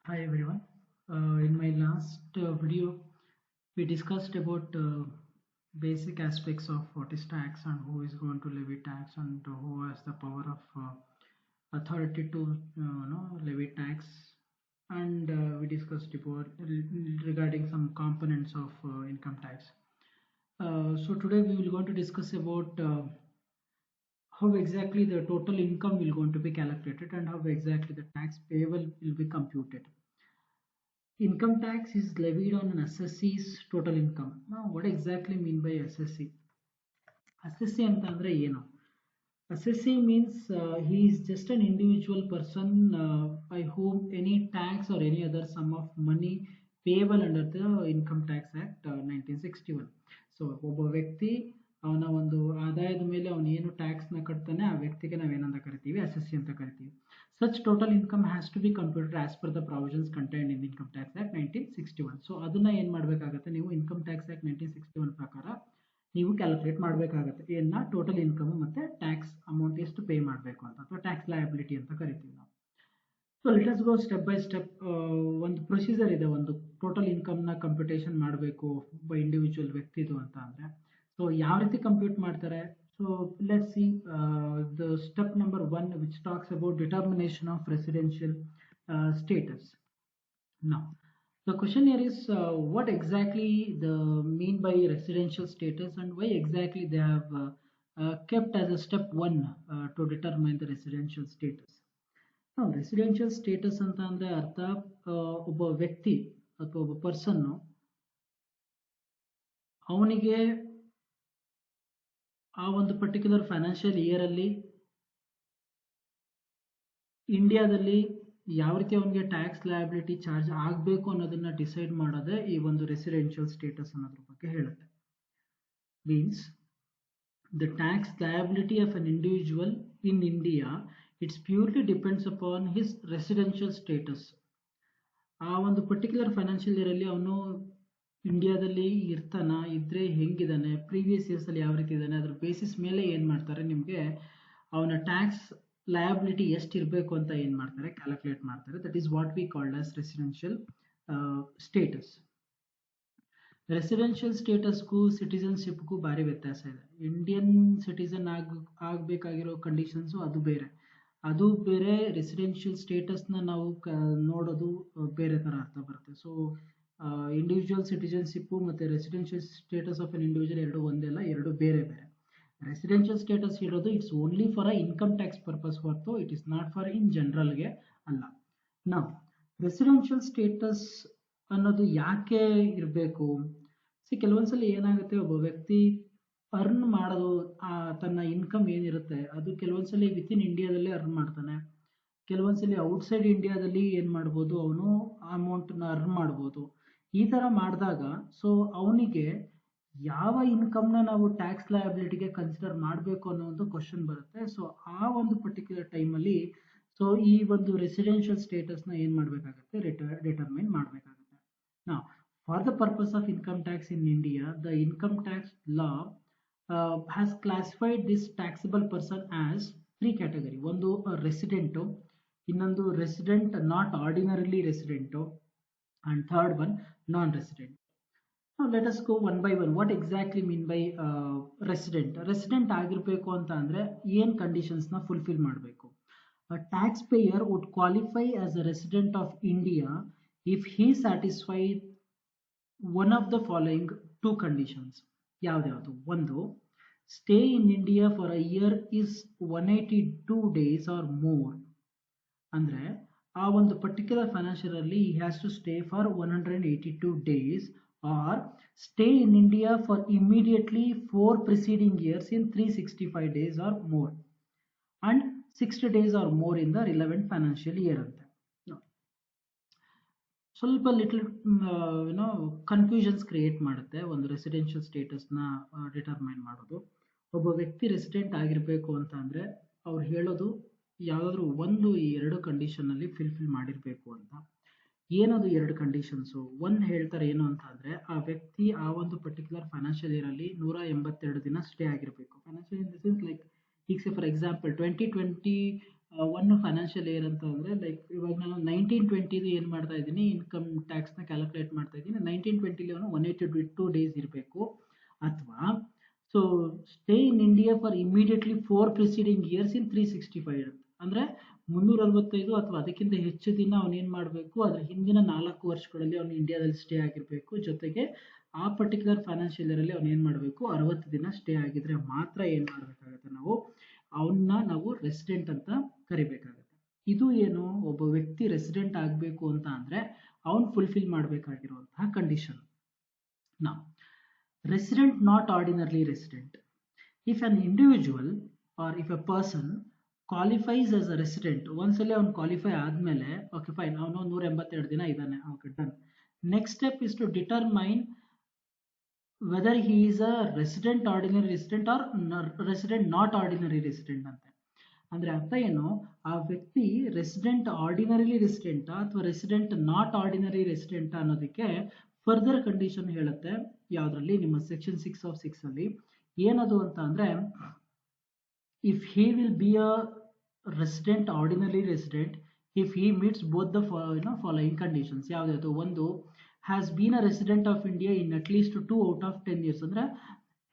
Hi everyone. In my last video, we discussed about basic aspects of what is tax and who is going to levy tax and who has the power of authority to levy tax. And we discussed about regarding some components of income tax. So today we will going to discuss about how exactly the total income will going to be calculated and how exactly the tax payable will be computed. Income tax is levied on an assessee's total income. Now, what exactly mean by assessee? Assessee ಅಂತಂದ್ರೆ ಏನು? Assessee means he is just an individual person by whom any tax or any other sum of money payable under the Income Tax Act 1961. So ಒಬ್ಬ ವ್ಯಕ್ತಿ ಅವನ ಒಂದು ಆದಾಯದ ಮೇಲೆ ಅವನು ಏನು ಟ್ಯಾಕ್ಸ್ ನ ಕಟ್ತಾನೆ ಆ ವ್ಯಕ್ತಿಗೆ ನಾವೇನಂತ ಕರಿತೀವಿ ಅಸೆಸ್ಸಿ ಅಂತ ಕರಿತೀವಿ. Such total income has to be computed as per the provisions contained in Income tax act 1961. So ಅದನ್ನ ಏನ್ ಮಾಡ್ಬೇಕಾಗತ್ತೆ ನೀವು ಇನ್ಕಮ್ ಟ್ಯಾಕ್ಸ್ ಆಕ್ಟ್ 1961 ಪ್ರಕಾರ ನೀವು ಕ್ಯಾಲ್ಕುಲೇಟ್ ಮಾಡಬೇಕಾಗುತ್ತೆ ಏನ ಟೋಟಲ್ ಇನ್ಕಮ್ ಮತ್ತೆ ಟ್ಯಾಕ್ಸ್ ಅಮೌಂಟ್ ಎಷ್ಟು ಪೇ ಮಾಡಬೇಕು ಅಂತ ಅಥವಾ ಟ್ಯಾಕ್ಸ್ ಲಯಬಿಲಿಟಿ ಅಂತ ಕರಿತೀವಿ ನಾವು. So let us go step by step. ಒಂದು ಪ್ರೊಸೀಜರ್ ಇದೆ, ಒಂದು ಟೋಟಲ್ ಇನ್ಕಮ್ ನ ಕಂಪ್ಯೂಟೇಷನ್ ಮಾಡಬೇಕು ಒಬ್ಬ ಇಂಡಿವಿಜುವಲ್ ವ್ಯಕ್ತಿದು ಅಂತ ಅಂದ್ರೆ. ಸೊ ಯಾವ ರೀತಿ ಕಂಪ್ಯೂಟ್ ಮಾಡ್ತಾರೆ? So let's see the step number 1 which talks about determination of residential status. Now, the question here is what exactly the mean by residential status and why exactly they have kept as a step 1 to determine the residential status. Now, residential status ಅಂತ ಅಂದ್ರೆ ಅರ್ಥ ಒಬ್ಬ ವ್ಯಕ್ತಿ ಅಥವಾ ಒಬ್ಬ person ಅವನಿಗೆ ಆ ಒಂದು ಪರ್ಟಿಕ್ಯುಲರ್ ಫೈನಾನ್ಷಿಯಲ್ ಇಯರ್ ಅಲ್ಲಿ ಇಂಡಿಯಾದಲ್ಲಿ ಯಾವ ರೀತಿ ಅವನಿಗೆ ಟ್ಯಾಕ್ಸ್ ಲಯಬಿಲಿಟಿ ಚಾರ್ಜ್ ಆಗಬೇಕು ಅನ್ನೋದನ್ನ ಡಿಸೈಡ್ ಮಾಡೋದೇ ಈ ಒಂದು ರೆಸಿಡೆನ್ಷಿಯಲ್ ಸ್ಟೇಟಸ್ ಅನ್ನೋದ್ರ ಬಗ್ಗೆ ಹೇಳುತ್ತೆ. Means the tax liability of an individual in India it's purely depends upon his residential status. ಆ ಒಂದು ಪರ್ಟಿಕ್ಯುಲರ್ ಫೈನಾನ್ಷಿಯಲ್ ಇಯರ್ ಅಲ್ಲಿ ಅವನು ಇಂಡಿಯಾದಲ್ಲಿ ಇರ್ತಾನ, ಇದ್ರೆ ಹೆಂಗಿದಾನೆ, ಪ್ರೀವಿಯಸ್ ಇಯರ್ಸ್ ಅಲ್ಲಿ ಯಾವ ರೀತಿ ಇದ್ದಾನೆ, ಅದ್ರ ಬೇಸಿಸ್ ಮೇಲೆ ಏನ್ ಮಾಡ್ತಾರೆ ನಿಮ್ಗೆ ಅವನ ಟ್ಯಾಕ್ಸ್ ಲಯಬಿಲಿಟಿ ಎಷ್ಟು ಇರಬೇಕು ಅಂತ ಏನ್ ಮಾಡ್ತಾರೆ ಕ್ಯಾಲ್ಕುಲೇಟ್ ಮಾಡ್ತಾರೆ. That is what we called as residential status. Residential ಸ್ಟೇಟಸ್ಗೂ ಸಿಟಿಸನ್ಶಿಪ್ಗೂ ಭಾರಿ ವ್ಯತ್ಯಾಸ ಇದೆ. ಇಂಡಿಯನ್ ಸಿಟಿಸನ್ ಆಗ್ಬೇಕಾಗಿರೋ ಕಂಡೀಷನ್ಸ್ ಅದು ಬೇರೆ, ಅದು ಬೇರೆ. ರೆಸಿಡೆನ್ಷಿಯಲ್ ಸ್ಟೇಟಸ್ ನ ನಾವು ನೋಡೋದು ಬೇರೆ ತರ ಅರ್ಥ ಬರುತ್ತೆ. ಸೊ ಇಂಡಿವಿಜುವಲ್ ಸಿಟಿಸನ್ಶಿಪ್ ಮತ್ತೆ residential status of an individual ಎರಡು ಒಂದೆಲ್ಲ, ಎರಡು ಬೇರೆ ಬೇರೆ. ರೆಸಿಡೆನ್ಷಿಯಲ್ ಸ್ಟೇಟಸ್ ಇರೋದು it's only for a income tax purpose ಹೊರತು it is not for in ಜನರಲ್ಗೆ ಅಲ್ಲ. ನಾವು ರೆಸಿಡೆನ್ಷಿಯಲ್ ಸ್ಟೇಟಸ್ ಅನ್ನೋದು ಯಾಕೆ ಇರಬೇಕು? ಕೆಲವೊಂದ್ಸಲಿ ಏನಾಗುತ್ತೆ, ಒಬ್ಬ ವ್ಯಕ್ತಿ ಅರ್ನ್ ಮಾಡೋದು ತನ್ನ ಇನ್ಕಮ್ ಏನಿರುತ್ತೆ ಅದು ಕೆಲವೊಂದ್ಸಲಿ ವಿತ್ ಇನ್ ಇಂಡಿಯಾದಲ್ಲೇ ಅರ್ನ್ ಮಾಡ್ತಾನೆ, ಕೆಲವೊಂದ್ಸಲಿ ಔಟ್ಸೈಡ್ ಇಂಡಿಯಾದಲ್ಲಿ ಏನ್ ಮಾಡ್ಬೋದು ಅವನು ಅಮೌಂಟ್ ನ ಅರ್ನ್ ಮಾಡ್ಬೋದು. ಈ ತರ ಮಾಡಿದಾಗ ಸೊ ಅವನಿಗೆ ಯಾವ ಇನ್ಕಮ್ ನ ನಾವು ಟ್ಯಾಕ್ಸ್ ಲಯಬಿಲಿಟಿಗೆ ಕನ್ಸಿಡರ್ ಮಾಡಬೇಕು ಅನ್ನೋ ಒಂದು ಕ್ವಶನ್ ಬರುತ್ತೆ. ಸೊ ಆ ಒಂದು ಪರ್ಟಿಕ್ಯುಲರ್ ಟೈಮ್ ಅಲ್ಲಿ ಸೊ ಈ ಒಂದು ರೆಸಿಡೆನ್ಷಿಯಲ್ ಸ್ಟೇಟಸ್ ನ ಏನ್ ಮಾಡ್ಬೇಕಾಗುತ್ತೆ ಡಿಟರ್ಮೈನ್ ಮಾಡ್ಬೇಕಾಗುತ್ತೆ. ನಾವು for the purpose of income tax in India, the income tax law has classified this taxable person as 3 category. ಒಂದು ರೆಸಿಡೆಂಟು, ಇನ್ನೊಂದು resident not ordinarily resident, and third one non resident. Now let us go one by one. What exactly mean by resident? Resident ಆಗಿರಬೇಕು ಅಂತ ಅಂದ್ರೆ ಏನ್ conditions ನ fulfil ಮಾಡಬೇಕು? A taxpayer would qualify as a resident of India if he satisfied one of the following 2 conditions. ಯಾವ್ದ್ಯಾವ್ದು? ಒಂದು, stay in India for a year is 182 days or more. ಅಂದ್ರೆ ಆ ಒಂದು ಪರ್ಟಿಕ್ಯುಲರ್ ಫೈನಾನ್ಷಿಯಲ್ ಅಲ್ಲಿ he has to stay for 182 days or stay in India for immediately 4 preceding years in 365 days or more and 60 days or more in the relevant financial year ಅಂತ. ಸ್ವಲ್ಪ little confusions create ಮಾಡುತ್ತೆ ಒಂದು residential status ನ determine ಮಾಡೋದು. ಒಬ್ಬ ವ್ಯಕ್ತಿ resident ಆಗಿರ್ಬೇಕು ಅಂತ ಅಂದ್ರೆ ಅವ್ರು ಹೇಳೋದು ಯಾವ್ದಾದ್ರು ಒಂದು ಈ 2 ಕಂಡೀಷನ್ ಅಲ್ಲಿ ಫಿಲ್ ಮಾಡಿರ್ಬೇಕು ಅಂತ. ಏನದು 2 ಕಂಡೀಷನ್ಸ್? ಒಂದ್ ಹೇಳ್ತಾರೆ ಏನು ಅಂತ ಅಂದ್ರೆ ಆ ವ್ಯಕ್ತಿ ಆ ಒಂದು ಪರ್ಟಿಕ್ಯುಲರ್ ಫೈನಾನ್ಷಿಯಲ್ ಇಯರ್ ಅಲ್ಲಿ 182 ದಿನ ಸ್ಟೇ ಆಗಿರ್ಬೇಕು. Financial in the sense like ಈಗ for example 2020 one financial year ಅಂತ ಅಂದರೆ ಲೈಕ್ ಇವಾಗ ನಾನು 1920 ಏನು ಮಾಡ್ತಾ ಇದ್ದೀನಿ, ಇನ್ಕಮ್ ಟ್ಯಾಕ್ಸ್ನ ಕ್ಯಾಲ್ಕುಲೇಟ್ ಮಾಡ್ತಾ ಇದ್ದೀನಿ. 1920 ಅವನು 182 ಡೇಸ್ ಇರಬೇಕು, ಅಥವಾ so stay in India for immediately 4 preceding years in 365 ಇರುತ್ತೆ. ಅಂದರೆ 365 ಅಥವಾ ಅದಕ್ಕಿಂತ ಹೆಚ್ಚು ದಿನ ಅವನೇನು ಮಾಡಬೇಕು, ಅದರ ಹಿಂದಿನ 4 ವರ್ಷಗಳಲ್ಲಿ ಅವನು ಇಂಡಿಯಾದಲ್ಲಿ ಸ್ಟೇ ಆಗಿರಬೇಕು. ಜೊತೆಗೆ ಆ ಪರ್ಟಿಕ್ಯುಲರ್ ಫೈನಾನ್ಷಿಯಲ್ ಇಯರಲ್ಲಿ ಅವನು ಏನು ಮಾಡಬೇಕು, 60 ದಿನ ಸ್ಟೇ ಆಗಿದ್ರೆ ಮಾತ್ರ ಏನು ಮಾಡಬೇಕಾಗುತ್ತೆ, ನಾವು ರೆಸಿಡೆಂಟ್ ಅಂತ ಕರಿಬೇಕಾಗುತ್ತೆ. ಇದು ಏನು, ಒಬ್ಬ ವ್ಯಕ್ತಿ ರೆಸಿಡೆಂಟ್ ಆಗಬೇಕು ಅಂತ ಅಂದರೆ ಅವನು ಫುಲ್ಫಿಲ್ ಮಾಡಬೇಕಾಗಿರುವಂತಹ ಕಂಡೀಷನ್. ನಾವು resident not ordinarily resident. If an individual or if a person qualifies as a resident, ಒಂದ್ಸಲ ಅವ್ನು ಕ್ವಾಲಿಫೈ ಆದಮೇಲೆ ಓಕೆ ಫೈನ್, ಅವನು 182 ದಿನ ಇದ್ದಾನೆ, okay done. Next step is to determine whether he is a resident ordinary resident or resident not ordinary resident ಅಂತ. ಅಂದರೆ ಅರ್ಥ ಏನು, ಆ ವ್ಯಕ್ತಿ ರೆಸಿಡೆಂಟ್ ಆರ್ಡಿನರಿಲಿ ರೆಸಿಡೆಂಟಾ ಅಥವಾ ರೆಸಿಡೆಂಟ್ ನಾಟ್ ಆರ್ಡಿನರಿ ರೆಸಿಡೆಂಟಾ ಅನ್ನೋದಕ್ಕೆ ಫರ್ದರ್ ಕಂಡೀಷನ್ ಹೇಳುತ್ತೆ. ಯಾವುದರಲ್ಲಿ, ನಿಮ್ಮ ಸೆಕ್ಷನ್ 6 ಆಫ್ 6 ಅಲ್ಲಿ ಏನದು ಅಂತ ಅಂದರೆ, if he will be a resident ordinary resident if he meets both the following conditions. ಯಾವುದಾದ್ರು ಒಂದು, has been a resident of India in at least 2 out of 10 years, ಅಂದರೆ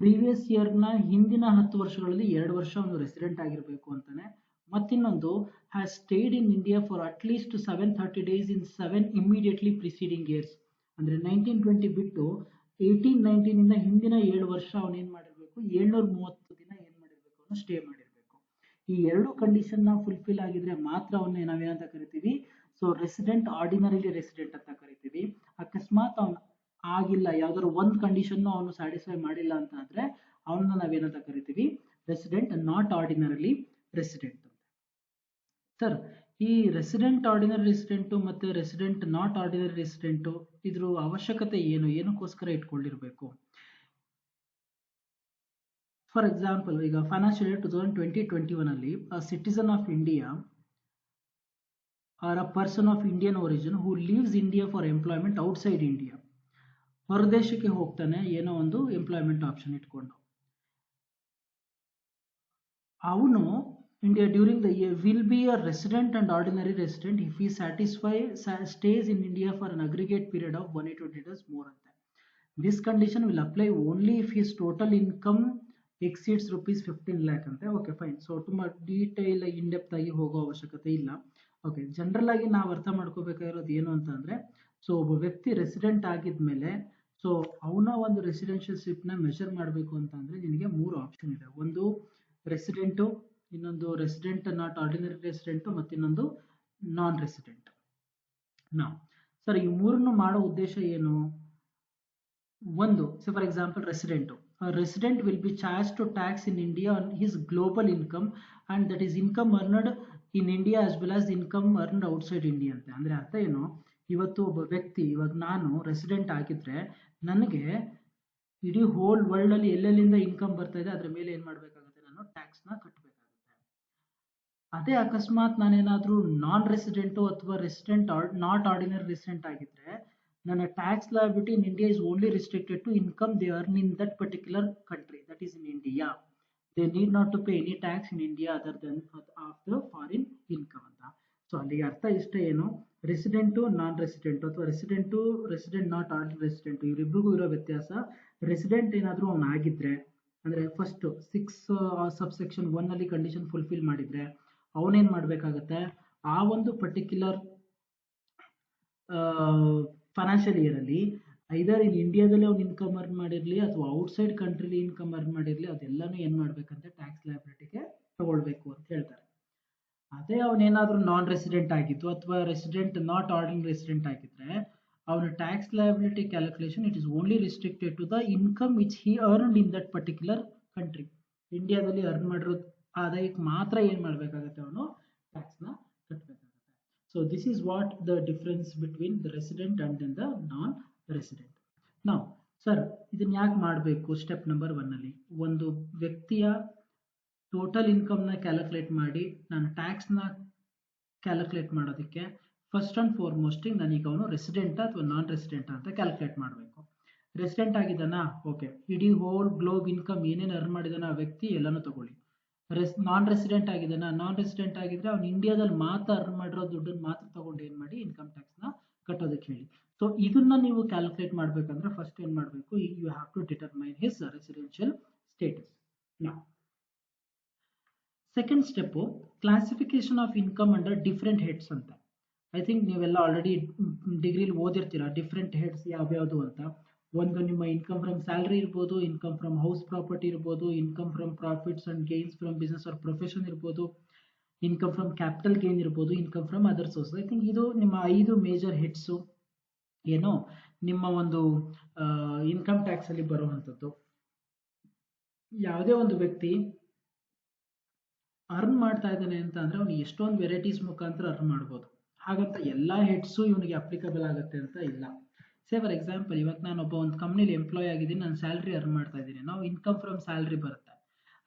ಪ್ರೀವಿಯಸ್ ಇಯರ್ನ ಹಿಂದಿನ 10 ವರ್ಷಗಳಲ್ಲಿ 2 ವರ್ಷ ಒಂದು ರೆಸಿಡೆಂಟ್ ಆಗಿರಬೇಕು ಅಂತಾನೆ. ಮತ್ತಿನ್ನೊಂದು, has stayed in India for at least 730 days in 7 immediately preceding years. ಅಂದರೆ 1920 ಬಿಟ್ಟು 1819 ಇಂದ ಹಿಂದಿನ 7 ವರ್ಷ ಅವನೇನು ಮಾಡಿರಬೇಕು, 730 ದಿನ ಏನು ಮಾಡಿರಬೇಕು, ಅವನು ಸ್ಟೇ ಮಾಡಿರಬೇಕು. ಈ ಎರಡು ಕಂಡೀಷನ್ನ ಫುಲ್ಫಿಲ್ ಆಗಿದ್ರೆ ಮಾತ್ರ ಅವನ್ನ ನಾವೇನಂತ ಕರಿತೀವಿ, ಸೊ ರೆಸಿಡೆಂಟ್ ಆರ್ಡಿನರಿಲಿ ರೆಸಿಡೆಂಟ್ ಅಂತ ಕರಿತೀವಿ. ಅಕಸ್ಮಾತ್ ಅವನು ಆಗಿಲ್ಲ, ಯಾವ್ದಾದ್ರು ಒಂದು ಕಂಡೀಷನ್ ಅವನು ಸ್ಯಾಟಿಸ್ಫೈ ಮಾಡಿಲ್ಲ ಅಂತ ಆದ್ರೆ ಅವನ್ನ ನಾವೇನಂತ ಕರಿತೀವಿ, ರೆಸಿಡೆಂಟ್ ನಾಟ್ ಆರ್ಡಿನರಿಲಿ ರೆಸಿಡೆಂಟ್ ಅಂತ. ಸರ್, ಈ ರೆಸಿಡೆಂಟ್ ಆರ್ಡಿನರಿ ರೆಸಿಡೆಂಟು ಮತ್ತು ರೆಸಿಡೆಂಟ್ ನಾಟ್ ಆರ್ಡಿನರಿ ರೆಸಿಡೆಂಟು ಇದ್ರ ಅವಶ್ಯಕತೆ ಏನು, ಏನಕ್ಕೋಸ್ಕರ ಇಟ್ಕೊಂಡಿರಬೇಕು? ಫಾರ್ ಎಕ್ಸಾಂಪಲ್, ಈಗ ಫೈನಾನ್ಷಿಯಲ್ ಇಯರ್ 2020-21 ಅಲ್ಲಿ a citizen of India or a person of Indian origin who leaves India for employment outside India, ಹೊರದೇಶಕ್ಕೆ ಹೋಗ್ತಾನೆ ಏನೋ ಒಂದು ಎಂಪ್ಲಾಯ್ಮೆಂಟ್ ಆಪ್ಷನ್ ಇಟ್ಕೊಂಡು, ಅವನು India during the year will be a resident and ordinary resident if he stays in India for an aggregate period of 180 days more ante. This condition will apply only if his total income exceeds rupees 15 lakh ante. Okay fine. So ತುಂಬಾ detail in depth ಆಗಿ ಹೋಗೋ ಅವಶ್ಯಕತೆ ಇಲ್ಲ. Okay, general ಆಗಿ ನಾವು ಅರ್ಥ ಮಾಡ್ಕೋಬೇಕಾಗಿರೋದು ಏನು ಅಂತ ಅಂದ್ರೆ, ಸೊ ಒಬ್ಬ ವ್ಯಕ್ತಿ ರೆಸಿಡೆಂಟ್ ಆಗಿದ್ಮೇಲೆ ಸೊ ಅವನ ಒಂದು ರೆಸಿಡೆನ್ಷಿಯಲ್ ಶಿಪ್ ನ ಮೆಷರ್ ಮಾಡಬೇಕು ಅಂತ ಅಂದ್ರೆ ನಿನಗೆ 3 ಆಪ್ಷನ್ ಇದೆ. ಒಂದು ರೆಸಿಡೆಂಟು, ಇನ್ನೊಂದು ರೆಸಿಡೆಂಟ್ ನಾಟ್ ಆರ್ಡಿನರಿ ರೆಸಿಡೆಂಟ್, ಮತ್ತು ಇನ್ನೊಂದು ನಾನ್ ರೆಸಿಡೆಂಟ್. ನಾವು ಸರ್ ಈ ಮೂರನ್ನು ಮಾಡೋ ಉದ್ದೇಶ ಏನು? ಒಂದು, so for example resident resident will be charge to tax in India on his global income and that is income earned in India as well as income earned outside India ಅಂತ. ಅಂದ್ರೆ ಅರ್ಥ ಏನು, ಇವತ್ತು ಒಬ್ಬ ವ್ಯಕ್ತಿ, ಇವಾಗ ನಾನು ರೆಸಿಡೆಂಟ್ ಆಗಿದ್ರೆ ನನಗೆ ಇಡೀ ಹೋಲ್ ವರ್ಲ್ಡ್ ಅಲ್ಲಿ ಎಲ್ಲೆಲ್ಲಿಂದ ಇನ್ಕಮ್ ಬರ್ತಾ ಇದೆ ಅದ್ರ ಮೇಲೆ ಏನ್ ಮಾಡ್ಬೇಕಾಗುತ್ತೆ, ನಾನು ಟ್ಯಾಕ್ಸ್ ನ ಕಟ್ಟಬೇಕಾಗುತ್ತೆ. ಅದೇ ಅಕಸ್ಮಾತ್ ನಾನೇನಾದ್ರೂ ನಾನ್ ರೆಸಿಡೆಂಟು ಅಥವಾ ರೆಸಿಡೆಂಟ್ ನಾಟ್ ಆರ್ಡಿನರಿ ರೆಸಿಡೆಂಟ್ ಆಗಿದ್ರೆ ನನ್ನ tax liability in India is only restricted to income they earn in that particular country, that is in India. They need not to pay any tax in India other than of the foreign income ಅಂತ. So ಅಲ್ಲಿಗೆ ಅರ್ಥ ಇಷ್ಟ ಏನು, resident non resident ಅಥವಾ resident not ordinary resident ಇವರಿಬ್ಬರಿಗೂ ಇರೋ ವ್ಯತ್ಯಾಸ. Resident ಏನಾದರೂ ಅವನು ಆಗಿದ್ರೆ ಅಂದ್ರೆ ಫಸ್ಟ್ 6 ಸಬ್ಸೆಕ್ಷನ್ 1 ಅಲ್ಲಿ ಕಂಡೀಷನ್ ಫುಲ್ಫಿಲ್ ಮಾಡಿದ್ರೆ ಅವನೇನ್ ಮಾಡ್ಬೇಕಾಗತ್ತೆ, ಆ ಒಂದು ಪರ್ಟಿಕ್ಯುಲರ್ ಫೈನಾನ್ಷಿಯಲ್ ಇಯರ್ ಅಲ್ಲಿ ಐದರ್ ಇನ್ ಇಂಡಿಯಾದಲ್ಲಿ ಅವ್ನು ಇನ್ಕಮ್ ಅರ್ನ್ ಮಾಡಿರ್ಲಿ ಅಥವಾ ಔಟ್ಸೈಡ್ ಕಂಟ್ರಿಲಿ ಇನ್ಕಮ್ ಅರ್ನ್ ಮಾಡಿರ್ಲಿ ಅದೆಲ್ಲಾನು ಏನ್ ಮಾಡ್ಬೇಕಂತ ಟ್ಯಾಕ್ಸ್ ಲಯಬಿಲಿಟಿಗೆ ತಗೊಳ್ಬೇಕು ಅಂತ ಹೇಳ್ತಾರೆ. ಅದೇ ಅವನೇನಾದ್ರೂ ನಾನ್ ರೆಸಿಡೆಂಟ್ ಆಗಿತ್ತು ಅಥವಾ ರೆಸಿಡೆಂಟ್ ನಾಟ್ ಆರ್ಡಿನರಿ ರೆಸಿಡೆಂಟ್ ಆಗಿದ್ರೆ ಅವನ tax liability calculation it is only restricted to the income which he earned in that particular country. ಇಂಡಿಯಾದಲ್ಲಿ ಅರ್ನ್ ಮಾಡಿರೋ ಆದಾಯಕ್ಕೆ ಮಾತ್ರ ಏನ್ ಮಾಡ್ಬೇಕಾಗತ್ತೆ, ಅವನು ಟ್ಯಾಕ್ಸ್ ನ ಕಟ್ಟಬೇಕಾಗುತ್ತೆ. So this is what the difference between the resident and then the non resident. ನಾವು ಸರ್ ಇದನ್ನ ಯಾಕೆ ಮಾಡಬೇಕು? ಸ್ಟೆಪ್ ನಂಬರ್ 1 ಅಲ್ಲಿ ಒಂದು ವ್ಯಕ್ತಿಯ ಟೋಟಲ್ ಇನ್ಕಮ್ ನ ಕ್ಯಾಲ್ಕುಲೇಟ್ ಮಾಡಿ ನಾನು ಟ್ಯಾಕ್ಸ್ ನ ಕ್ಯಾಲ್ಕುಲೇಟ್ ಮಾಡೋದಕ್ಕೆ ಫಸ್ಟ್ ಅಂಡ್ ಫಾರ್ಮೋಸ್ಟ್ ನನಗೆ ಅವನು ರೆಸಿಡೆಂಟ್ ಅಥವಾ ನಾನ್ ರೆಸಿಡೆಂಟ್ ಅಂತ ಕ್ಯಾಲ್ಕುಲೇಟ್ ಮಾಡಬೇಕು. ರೆಸಿಡೆಂಟ್ ಆಗಿದ್ದಾನಾ, ಓಕೆ, ಇಡೀ ಹೋಲ್ ಗ್ಲೋಬ್ ಇನ್ಕಮ್ ಏನೇನು ಅರ್ನ್ ಮಾಡಿದಾನ ಆ ವ್ಯಕ್ತಿ ಎಲ್ಲಾನು ತಗೊಳ್ಳಿ. ನಾನ್ ರೆಸಿಡೆಂಟ್ ಆಗಿದ್ದಾನ, ನಾನ್ ರೆಸಿಡೆಂಟ್ ಆಗಿದ್ರೆ ಅವ್ನು ಇಂಡಿಯಾದಲ್ಲಿ ಮಾತ್ರ ಅರ್ನ್ ಮಾಡಿರೋ ದುಡ್ಡನ್ನು ಮಾತ್ರ ತಗೊಂಡು ಏನ್ ಮಾಡಿ ಇನ್ಕಮ್ ಟ್ಯಾಕ್ಸ್ ನ ಕಟ್ಟೋದಕ್ಕೆ ಹೇಳಿ. ಸೊ ಇದನ್ನ ನೀವು ಕ್ಯಾಲ್ಕುಲೇಟ್ ಮಾಡ್ಬೇಕಂದ್ರೆ ಫಸ್ಟ್ ಏನ್ ಮಾಡಬೇಕು, you have to determine his residential status. Second step classification of income under different heads ಅಂತ. ಐ ಥಿಂಕ್ ನೀವೆಲ್ಲ ಆಲ್ರೆಡಿ ಡಿಗ್ರಿಲಿ ಓದಿರ್ತೀರಾ ಡಿಫ್ರೆಂಟ್ ಹೆಡ್ಸ್ ಯಾವ್ಯಾವುದು ಅಂತ. ಒಂದು ನಿಮ್ಮ ಇನ್ಕಮ್ ಫ್ರಮ್ ಸ್ಯಾಲರಿ ಇರ್ಬೋದು, ಇನ್ಕಮ್ ಫ್ರಮ್ ಹೌಸ್ ಪ್ರಾಪರ್ಟಿ ಇರ್ಬೋದು, income from profits and gains from business or profession ಇರ್ಬೋದು, ಇನ್ಕಮ್ ಫ್ರಮ್ ಕ್ಯಾಪಿಟಲ್ ಗೇನ್ ಇರ್ಬೋದು, income from other source. I think ಇದು ನಿಮ್ಮ 5 ಮೇಜರ್ ಹೆಡ್ಸ್ ಏನೋ ನಿಮ್ಮ ಒಂದು ಇನ್ಕಮ್ ಟ್ಯಾಕ್ಸ್ ಅಲ್ಲಿ ಬರುವಂತದ್ದು. ಯಾವುದೇ ಒಂದು ವ್ಯಕ್ತಿ ಅರ್ನ್ ಮಾಡ್ತಾ ಇದ್ದಾನೆ ಅಂತ ಅಂದ್ರೆ ಅವ್ನು ಎಷ್ಟೊಂದು ವೆರೈಟೀಸ್ ಮುಖಾಂತರ ಅರ್ನ್ ಮಾಡ್ಬೋದು. ಹಾಗಂತ ಎಲ್ಲಾ ಹೆಡ್ಸು ಇವನಿಗೆ ಅಪ್ಲಿಕಬಲ್ ಆಗುತ್ತೆ ಅಂತ ಇಲ್ಲ. ಸೇ ಫಾರ್ ಎಕ್ಸಾಂಪಲ್, ಇವತ್ತು ನಾನು ಒಂದು ಕಂಪ್ನಿಲಿ ಎಂಪ್ಲಾಯ್ ಆಗಿದ್ದೀನಿ, ನಾನು ಸ್ಯಾಲ್ರಿ ಅರ್ನ್ ಮಾಡ್ತಾ ಇದ್ದೀನಿ, ನಾವು ಇನ್ಕಮ್ ಫ್ರಮ್ ಸ್ಯಾಲ್ರಿ ಬರುತ್ತೆ.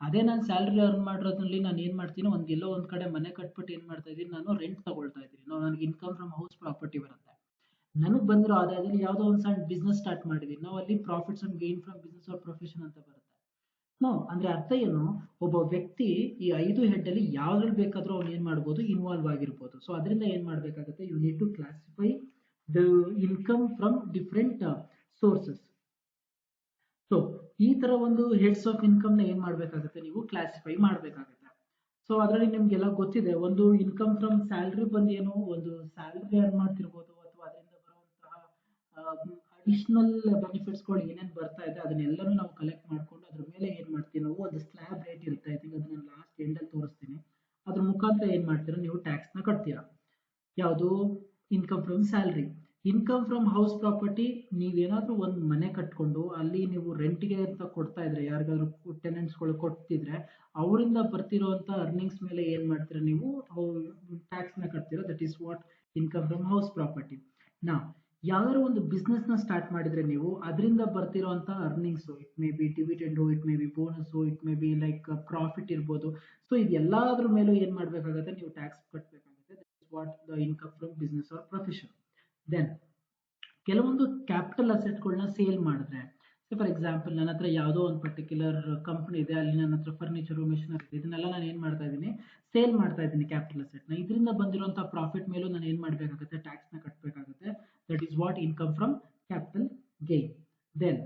ಅದೇ ನಾನು ಸ್ಯಾಲ್ರಿ ಅರ್ನ್ ಮಾಡಿರೋದ್ರಲ್ಲಿ ನಾನು ಏನ್ ಮಾಡ್ತೀನಿ, ಎಲ್ಲೋ ಒಂದ್ ಕಡೆ ಮನೆ ಕಟ್ಬಿಟ್ಟು ಏನ್ ಮಾಡ್ತಾ ಇದ್ದೀನಿ, ನಾನು ರೆಂಟ್ ತಗೊಳ್ತಾ ಇದ್ದೀನಿ, ನನಗೆ ಇನ್ಕಮ್ ಫ್ರಮ್ ಹೌಸ್ ಪ್ರಾಪರ್ಟಿ ಬರುತ್ತೆ. ನನಗೆ ಬಂದಿರೋ ಆದಾಯದಲ್ಲಿ ಯಾವುದೋ ಒಂದು ಸಣ್ಣ ಬಿಸ್ನೆಸ್ ಸ್ಟಾರ್ಟ್ ಮಾಡಿದೀನಿ, ನಾವು ಅಲ್ಲಿ profits and gain from business or profession ಅಂತ ಬರುತ್ತೆ. ನೋ ಅಂದ್ರೆ ಅರ್ಥ ಏನು, ಒಬ್ಬ ವ್ಯಕ್ತಿ ಈ 5 ಹೆಡ್ ಅಲ್ಲಿ ಯಾವ್ದ್ರಲ್ಲಿ ಬೇಕಾದ್ರೂ ಅವ್ನು ಏನ್ ಮಾಡ್ಬೋದು, ಇನ್ವಾಲ್ವ್ ಆಗಿರ್ಬೋದು. ಸೊ ಅದರಿಂದ ಏನ್ ಮಾಡ್ಬೇಕಾಗುತ್ತೆ, you need to classify the income from different sources. So ಈ ತರ ಒಂದು ಹೆಡ್ಸ್ ಆಫ್ ಇನ್ಕಮ್ ನ ಏನ್ ಮಾಡ್ಬೇಕಾಗುತ್ತೆ, ನೀವು ಕ್ಲಾಸಿಫೈ ಮಾಡ್ಬೇಕಾಗುತ್ತೆ. ಸೊ ಅದರಲ್ಲಿ ನಿಮ್ಗೆಲ್ಲ ಗೊತ್ತಿದೆ, ಒಂದು ಇನ್ಕಮ್ ಫ್ರಮ್ ಸ್ಯಾಲ್ರಿ ಬಂದು ಏನು, ಒಂದು ಸ್ಯಾಲ್ರಿ ಅರ್ನ್ ಮಾಡ್ತಿರ್ಬೋದು, ಅಥವಾ ಅದರಿಂದ ಬರುವಂತಹ ಅಡಿಷನಲ್ ಬೆನಿಫಿಟ್ಸ್ ಗಳು ಏನೇನು ಬರ್ತಾ ಇದೆ ಅದನ್ನೆಲ್ಲರೂ ನಾವು ಕಲೆಕ್ಟ್ ಮಾಡ್ಕೊಂಡು ಅದ್ರ ಮೇಲೆ ಏನ್ ಮಾಡ್ತೀವಿ, ನಾವು ಒಂದು ಸ್ಲ್ಯಾಬ್ ರೇಟ್ ಇರುತ್ತೆ. ಐ ಥಿಂಕ್ ಅದನ್ನ ಲಾಸ್ಟ್ ಎಂಡ್ ಅಲ್ಲಿ ತೋರಿಸ್ತೀನಿ. ಅದ್ರ ಮುಖಾಂತರ ಏನ್ ಮಾಡ್ತೀರಾ, ನೀವು ಟ್ಯಾಕ್ಸ್ ನ ಕಟ್ತೀರಾ. ಯಾವುದು, income from salary. Income from house property, ನೀವೇನಾದ್ರೂ ಒಂದು ಮನೆ ಕಟ್ಕೊಂಡು ಅಲ್ಲಿ ನೀವು ರೆಂಟ್ಗೆ ಅಂತ ಕೊಡ್ತಾ ಇದ್ರೆ, ಯಾರಿಗಾದ್ರೂ ಟೆನೆಂಟ್ಸ್ಗಳು ಕೊಡ್ತಿದ್ರೆ ಅವರಿಂದ ಬರ್ತಿರೋಂಥ ಅರ್ನಿಂಗ್ಸ್ ಮೇಲೆ ಏನ್ ಮಾಡ್ತೀರಾ, ನೀವು ಟ್ಯಾಕ್ಸ್ ನ ಕಟ್ತೀರಾ. That is what income from house property. ನಾ ಯಾವ್ದಾದ್ರು ಒಂದು ಬಿಸ್ನೆಸ್ ನ ಸ್ಟಾರ್ಟ್ ಮಾಡಿದ್ರೆ ನೀವು ಅದರಿಂದ ಬರ್ತಿರೋಂಥ earnings, it may be dividend, it may be bonus, it may be like profit ಇರ್ಬೋದು. ಸೊ ಇದೆಲ್ಲದ್ರ ಮೇಲೂ ಏನ್ ಮಾಡ್ಬೇಕಾಗುತ್ತೆ, ನೀವು ಟ್ಯಾಕ್ಸ್ ಕಟ್ಟಬೇಕಾಗುತ್ತೆ. That is what the income from business or profession. Then ಕೆಲವೊಂದು ಕ್ಯಾಪಿಟಲ್ ಅಸೆಟ್ಗಳನ್ನ ಸೇಲ್ ಮಾಡಿದ್ರೆ, ಫಾರ್ ಎಕ್ಸಾಂಪಲ್ ನನ್ನ ಹತ್ರ ಯಾವುದೋ ಒಂದು ಪರ್ಟಿಕ್ಯುಲರ್ ಕಂಪನಿ ಇದೆ, ಅಲ್ಲಿ ನನ್ನ ಹತ್ರ ಫರ್ನಿಚರ್, ಮಿಷನರಿ, ಇದನ್ನೆಲ್ಲ ನಾನು ಏನ್ ಮಾಡ್ತಾ ಇದ್ದೀನಿ, ಸೇಲ್ ಮಾಡ್ತಾ ಇದ್ದೀನಿ ಕ್ಯಾಪಿಟಲ್ ಅಸೆಟ್ ನ. ಇದರಿಂದ ಬಂದಿರುವಂತಹ ಪ್ರಾಫಿಟ್ ಮೇಲೂ ನಾನು ಏನ್ ಮಾಡ್ಬೇಕಾಗುತ್ತೆ, ಟ್ಯಾಕ್ಸ್ ನ ಕಟ್ಟಬೇಕಾಗುತ್ತೆ. That is what income from capital gain. Then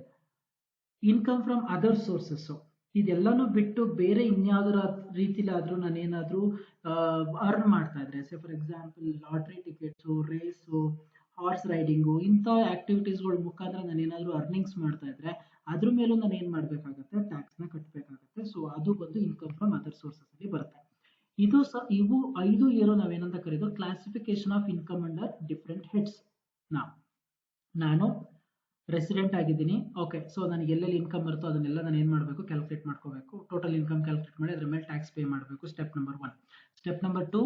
income from other sources, ಇದೆಲ್ಲಾನು ಬಿಟ್ಟು ಬೇರೆ ಇನ್ಯಾವುದರ ರೀತಿಲಾದ್ರೂ ನಾನೇನಾದ್ರೂ ಅರ್ನ್ ಮಾಡ್ತಾ ಇದ್ರೆ, for example lottery tickets, races, horse riding, ಇಂಥ ಆಕ್ಟಿವಿಟೀಸ್ಗಳ ಮುಖಾಂತರ ನಾನು ಏನಾದರೂ ಅರ್ನಿಂಗ್ಸ್ ಮಾಡ್ತಾ ಇದ್ರೆ ಅದ್ರ ಮೇಲೂ ನಾನು ಏನ್ ಮಾಡ್ಬೇಕಾಗುತ್ತೆ, ಟ್ಯಾಕ್ಸ್ ನ ಕಟ್ಟಬೇಕಾಗುತ್ತೆ. ಸೊ ಅದು ಬಂದು ಇನ್ಕಮ್ ಫ್ರಮ್ ಅದರ್ ಸೋರ್ಸಸ್ ಅಲ್ಲಿ ಬರುತ್ತೆ. ಇವು 5 ಏನೋ ನಾವೇನಂತ ಕರೆಯೋದು classification of income under different heads. ನಾನು ರೆಸಿಡೆಂಟ್ ಆಗಿದ್ದೀನಿ, ಓಕೆ. ಸೊ ನನಗೆ ಎಲ್ಲೆಲ್ಲಿ ಇನ್ಕಮ್ ಬರುತ್ತೋ ಅದನ್ನೆಲ್ಲ ನಾನು ಏನ್ ಮಾಡಬೇಕು, ಕ್ಯಾಲ್ಕುಲೇಟ್ ಮಾಡ್ಕೋಬೇಕು. ಟೋಟಲ್ ಇನ್ಕಮ್ ಕ್ಯಾಲ್ಕುಲೇಟ್ ಮಾಡಿ ಅದ್ರ ಮೇಲೆ ಟ್ಯಾಕ್ಸ್ ಪೇ ಮಾಡಬೇಕು. Step number 1. ಸ್ಟೆಪ್ ನಂಬರ್ 2,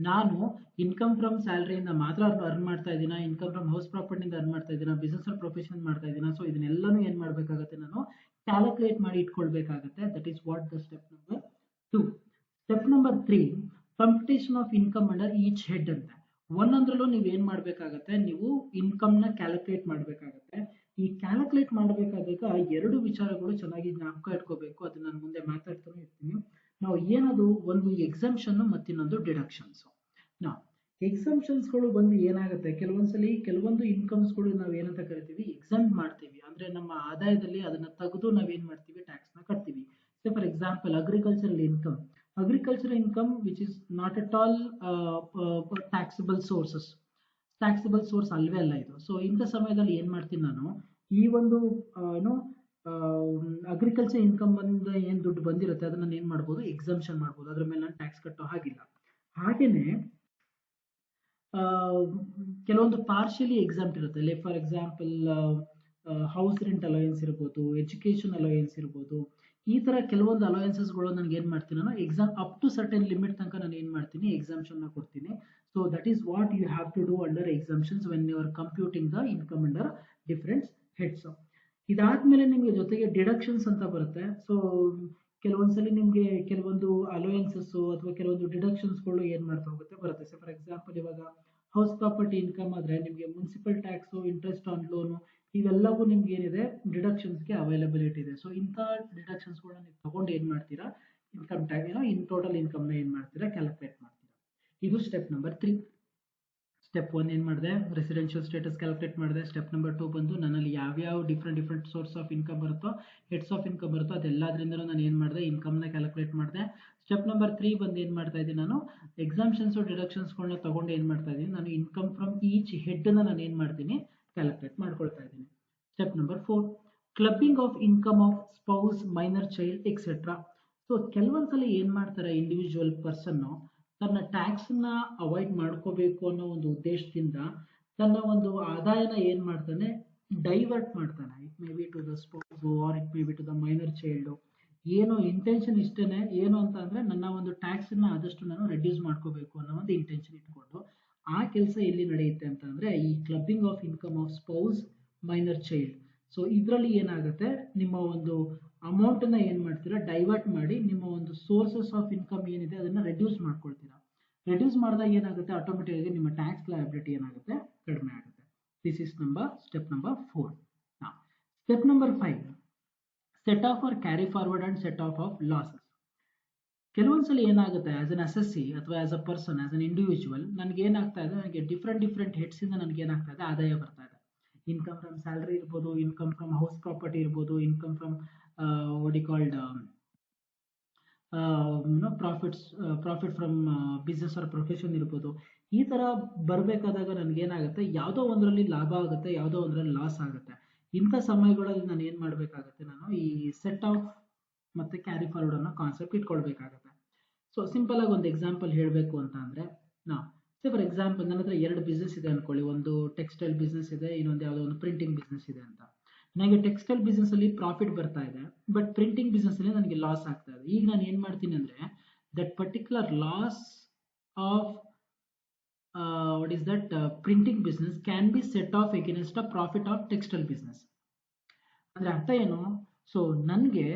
ನಾನು ಇನ್ಕಮ್ ಫ್ರಮ್ ಸ್ಯಾಲರಿಯಿಂದ ಮಾತ್ರ ಅರ್ನ್ ಮಾಡ್ತಾ ಇದ್ದೀನ, ಇನ್ಕಮ್ ಫ್ರಮ್ ಹೌಸ್ ಪ್ರಾಪರ್ಟಿಯಿಂದ ಅರ್ನ್ ಮಾಡ್ತಾ ಇದ್ದೀನ, ಬಿಸ್ನೆಸ್ ಆರ್ ಪ್ರೊಫೆಷನ್ ಮಾಡ್ತಾ ಇದ್ದೀನ. ಸೊ ಇದನ್ನೆಲ್ಲನೂ ಏನ್ ಮಾಡ್ಬೇಕಾಗುತ್ತೆ, ನಾನು ಕ್ಯಾಲ್ಕುಲೇಟ್ ಮಾಡಿ ಇಟ್ಕೊಳ್ಬೇಕಾಗುತ್ತೆ. That is what the step number 2. Step number 3, computation of income under each head ಅಂತ. ಒಂದೊಂದ್ರಲ್ಲೂ ನೀವು ಏನ್ ಮಾಡ್ಬೇಕಾಗತ್ತೆ, ನೀವು ಇನ್ಕಮ್ ನ ಕ್ಯಾಲ್ಕುಲೇಟ್ ಮಾಡ್ಬೇಕಾಗತ್ತೆ. ಈ ಕ್ಯಾಲ್ಕುಲೇಟ್ ಮಾಡಬೇಕಾದಾಗ 2 ವಿಚಾರಗಳು ಚೆನ್ನಾಗಿ ಜ್ಞಾಪಕ ಇಟ್ಕೋಬೇಕು. ಅದನ್ನ ನಾನು ಮುಂದೆ ಮಾತಾಡ್ತಾನೆ ಇರ್ತೀನಿ. ನಾವು ಏನದು, ಒಂದು ಎಕ್ಸಂಪ್ಷನ್ ಮತ್ತು ಇನ್ನೊಂದು ಡಿಡಕ್ಷನ್ಸ್. ನಾವು ಎಕ್ಸಂಪ್ಷನ್ಸ್ಗಳು ಬಂದು ಏನಾಗುತ್ತೆ, ಕೆಲವೊಂದ್ಸಲಿ ಕೆಲವೊಂದು ಇನ್ಕಮ್ಸ್ಗಳು ನಾವು ಏನಂತ ಕರಿತೀವಿ, ಎಕ್ಸಂಪ್ಟ್ ಮಾಡ್ತೀವಿ. ಅಂದ್ರೆ ನಮ್ಮ ಆದಾಯದಲ್ಲಿ ಅದನ್ನ ತೆಗೆದು ನಾವೇನ್ ಮಾಡ್ತೀವಿ, ಟ್ಯಾಕ್ಸ್ ನ ಕಟ್ತೀವಿ. For example agricultural income, agricultural income which is not at all taxable sources, taxable source ಅಲ್ವೇ ಅಲ್ಲ ಇದು. ಸೊ ಇಂಥ ಸಮಯದಲ್ಲಿ ಏನ್ ಮಾಡ್ತೀನಿ ನಾನು, ಈ ಒಂದು ಏನು ಅಗ್ರಿಕಲ್ಚರ್ ಇನ್ಕಮ್ ಬಂದ ಏನ್ ದುಡ್ಡು ಬಂದಿರುತ್ತೆ ಅದನ್ನ ನಾನು ಏನ್ ಮಾಡ್ಬೋದು, ಎಕ್ಸಂಪ್ಷನ್ ಮಾಡ್ಬೋದು. ಅದ್ರ ಮೇಲೆ ನಾನು ಟ್ಯಾಕ್ಸ್ ಕಟ್ಟೋ ಹಾಗಿಲ್ಲ. ಹಾಗೇನೆ ಕೆಲವೊಂದು ಪಾರ್ಷಿಯಲಿ ಎಕ್ಸಾಮ್ಟ್ ಇರುತ್ತೆ. Like for example house rent allowance ಇರ್ಬೋದು, ಎಜುಕೇಶನ್ ಅಲೋಯನ್ಸ್ ಇರ್ಬೋದು. ಈ ತರ ಕೆಲವೊಂದು ಅಲೋಯನ್ಸಸ್ಗಳು ನನಗೆ ಏನ್ ಮಾಡ್ತೀನಿ, ನಾನು exempt up to certain limit ತನಕ ನಾನು ಏನ್ ಮಾಡ್ತೀನಿ, ಎಕ್ಸಾಮ್ಷನ್ ನ ಕೊಡ್ತೀನಿ. So that is what you have to do under exemptions when you are computing the income under different heads. ಇದಾದ್ಮೇಲೆ ನಿಮಗೆ ಜೊತೆಗೆ ಡಿಡಕ್ಷನ್ಸ್ ಅಂತ ಬರುತ್ತೆ. ಸೊ ಕೆಲವೊಂದ್ಸಲಿ ನಿಮ್ಗೆ ಕೆಲವೊಂದು ಅಲೋಯನ್ಸಸ್ ಅಥವಾ ಕೆಲವೊಂದು ಡಿಡಕ್ಷನ್ಸ್ಗಳು ಏನ್ ಮಾಡ್ತಾ ಹೋಗುತ್ತೆ ಬರುತ್ತೆ. ಸೊ ಫಾರ್ ಎಕ್ಸಾಂಪಲ್ ಇವಾಗ ಹೌಸ್ ಪ್ರಾಪರ್ಟಿ ಇನ್ಕಮ್ ಆದ್ರೆ ನಿಮಗೆ municipal tax, interest on loan, ಇವೆಲ್ಲವೂ ನಿಮ್ಗೆ ಏನಿದೆ ಡಿಡಕ್ಷನ್ಸ್ಗೆ ಅವೈಲಬಿಲಿಟಿ ಇದೆ. ಸೊ ಇಂಥ ಡಿಡಕ್ಷನ್ಸ್ಗಳನ್ನ ನೀವು ತಗೊಂಡು ಏನ್ ಮಾಡ್ತೀರಾ, income tax in total income ನ ಏನ್ ಮಾಡ್ತೀರಾ ಕ್ಯಾಲ್ಕುಲೇಟ್ ಮಾಡ್ತೀರಾ. ಇದು ಸ್ಟೆಪ್ ನಂಬರ್ 3. ಸ್ಟೆಪ್ 1 ಏನು ಮಾಡಿದೆ, ರೆಸಿಡೆನ್ಷಿಯಲ್ ಸ್ಟೇಟಸ್ ಕ್ಯಾಲ್ಕುಲೇಟ್ ಮಾಡಿದೆ. ಸ್ಟೆಪ್ ನಂಬರ್ 2 ಬಂದು ನನ್ನಲ್ಲಿ ಯಾವ್ಯಾವ ಡಿಫ್ರೆಂಟ್ ಸೋರ್ಸ್ ಆಫ್ ಇನ್ಕಮ್ ಬರುತ್ತೋ, ಹೆಡ್ಸ್ ಆಫ್ ಇನ್ಕಮ್ ಬರುತ್ತೋ ಅದೆಲ್ಲದ್ರಿಂದ ನಾನು ಏನು ಮಾಡಿದೆ, ಇನ್ಕಮ್ನ ಕ್ಯಾಲ್ಕುಲೇಟ್ ಮಾಡಿದೆ. ಸ್ಟೆಪ್ ನಂಬರ್ 3 ಬಂದು ಏನು ಮಾಡ್ತಾ ಇದ್ದೀನಿ, ನಾನು ಎಕ್ಸಾಮ್ಷನ್ಸ್ ಡಿಡಕ್ಷನ್ಸ್ಗಳನ್ನ ತಗೊಂಡು ಏನು ಮಾಡ್ತಾ ಇದ್ದೀನಿ, ನಾನು ಇನ್ಕಮ್ ಫ್ರಮ್ ಈಚ್ ಹೆಡ್ನ ನಾನು ಏನು ಮಾಡ್ತೀನಿ ಕ್ಯಾಲ್ಕುಲೇಟ್ ಮಾಡ್ಕೊಳ್ತಾ ಇದ್ದೀನಿ. Step number 4, ಕ್ಲಬ್ಬಿಂಗ್ of income of spouse, minor child etcetera. So ಕೆಲವೊಂದ್ಸಲ ಏನು ಮಾಡ್ತಾರೆ, ಇಂಡಿವಿಜುವಲ್ ಪರ್ಸನ್ನು ತನ್ನ ಟ್ಯಾಕ್ಸ್ನ ಅವಾಯ್ಡ್ ಮಾಡ್ಕೋಬೇಕು ಅನ್ನೋ ಒಂದು ಉದ್ದೇಶದಿಂದ ತನ್ನ ಒಂದು ಆದಾಯನ ಏನು ಮಾಡ್ತಾನೆ, ಡೈವರ್ಟ್ ಮಾಡ್ತಾನೆ. It may be to the spouse or it may be to the minor child. ಏನೋ ಇಂಟೆನ್ಷನ್ ಇಷ್ಟೇನೆ, ಏನು ಅಂತ ಅಂದ್ರೆ ನನ್ನ ಒಂದು ಟ್ಯಾಕ್ಸ್ನ ಆದಷ್ಟು ನಾನು ರೆಡ್ಯೂಸ್ ಮಾಡ್ಕೋಬೇಕು ಅನ್ನೋ ಒಂದು ಇಂಟೆನ್ಷನ್ ಇಟ್ಕೊಂಡು ಆ ಕೆಲಸ ಎಲ್ಲಿ ನಡೆಯುತ್ತೆ ಅಂತ ಅಂದ್ರೆ ಈ ಕ್ಲಬ್ಬಿಂಗ್ of income of spouse, minor child. So ಇದರಲ್ಲಿ ಏನಾಗುತ್ತೆ, ನಿಮ್ಮ ಒಂದು ಅಮೌಂಟನ್ನ ಏನು ಮಾಡ್ತೀರಾ ಡೈವರ್ಟ್ ಮಾಡಿ ನಿಮ್ಮ ಒಂದು ಸೋರ್ಸಸ್ ಆಫ್ ಇನ್ಕಮ್ ಏನಿದೆ ಅದನ್ನ ರೆಡ್ಯೂಸ್ ಮಾಡ್ಕೊಳ್ತೀರಾ. ರೆಡ್ಯೂಸ್ ಮಾಡಿದಾಗ ಏನಾಗುತ್ತೆ, ಆಟೋಮೆಟಿಕ್ ಆಗಿ ನಿಮ್ಮ ಟ್ಯಾಕ್ಸ್ ಲಯಬಿಲಿಟಿ ಏನಾಗುತ್ತೆ, ಕಡಿಮೆ ಆಗುತ್ತೆ. This is step number 4. Step number 5, set off or carry forward and set off losses. ಕೆಲವೊಂದ್ಸಲ ಏನಾಗುತ್ತೆ, ಆಸ್ ಅನ್ ಅಸೆಸ್ಸಿ ಅಥವಾ as a person, as an individual, ನನಗೆ ಏನಾಗ್ತಾ ಇದೆ, ನನಗೆ ಡಿಫ್ರೆಂಟ್ ಹೆಡ್ಸ್ ಇಂದ ನನಗೆ ಏನಾಗ್ತಾ ಇದೆ, ಆದಾಯ ಬರ್ತಾ ಇದೆ. ಇನ್ಕಮ್ ಫ್ರಮ್ ಸ್ಯಾಲರಿ ಇರ್ಬೋದು, ಇನ್ಕಮ್ ಫ್ರಮ್ ಹೌಸ್ ಪ್ರಾಪರ್ಟಿ ಇರ್ಬೋದು, income from what you called profit from business or profession ಇರ್ಬೋದು. ಈ ತರ ಬರಬೇಕಾದಾಗ ನನಗೇನಾಗುತ್ತೆ, ಯಾವುದೋ ಒಂದರಲ್ಲಿ ಲಾಭ ಆಗುತ್ತೆ, ಯಾವುದೋ ಒಂದರಲ್ಲಿ ಲಾಸ್ ಆಗುತ್ತೆ. ಇಂಥ ಸಮಯಗಳಲ್ಲಿ ನಾನು ಏನು ಮಾಡಬೇಕಾಗುತ್ತೆ, ನಾನು ಈ ಸೆಟ್ ಆಫ್ ಮತ್ತೆ ಕ್ಯಾರಿ ಫಾರ್ವರ್ಡ್ ಅನ್ನೋ ಕಾನ್ಸೆಪ್ಟ್ ಇಟ್ಕೊಳ್ಬೇಕಾಗುತ್ತೆ. ಸೊ ಸಿಂಪಲ್ ಆಗಿ ಒಂದು ಎಕ್ಸಾಂಪಲ್ ಹೇಳಬೇಕು ಅಂತ ಅಂದ್ರೆ, ಫಾರ್ ಎಕ್ಸಾಂಪಲ್ ನನ್ನ ಹತ್ರ 2 ಬಿಸ್ನೆಸ್ ಇದೆ ಅನ್ಕೊಳ್ಳಿ. ಒಂದು ಟೆಕ್ಸ್ಟೈಲ್ ಬಿಸ್ನೆಸ್ ಇದೆ, ಇನ್ನೊಂದು ಯಾವುದೋ ಒಂದು ಪ್ರಿಂಟಿಂಗ್ ಬಿಸ್ನೆಸ್ ಇದೆ ಅಂತ. ನನಗೆ ಟೆಕ್ಸ್ಟೈಲ್ ಬಿಸ್ನೆಸ್ ಅಲ್ಲಿ ಪ್ರಾಫಿಟ್ ಬರ್ತಾ ಇದೆ, ಬಟ್ ಪ್ರಿಂಟಿಂಗ್ ಬಿಸ್ನೆಸ್ ಅಲ್ಲಿ ನನಗೆ ಲಾಸ್ ಆಗ್ತಾ ಇದೆ. ಈಗ ನಾನು ಏನ್ ಮಾಡ್ತೀನಿ ಅಂದ್ರೆ, that particular loss of what is that printing business can be set off against a profit of textile business. ಅಂದ್ರೆ ಅರ್ಥ ಏನು, ಸೊ ನನಗೆ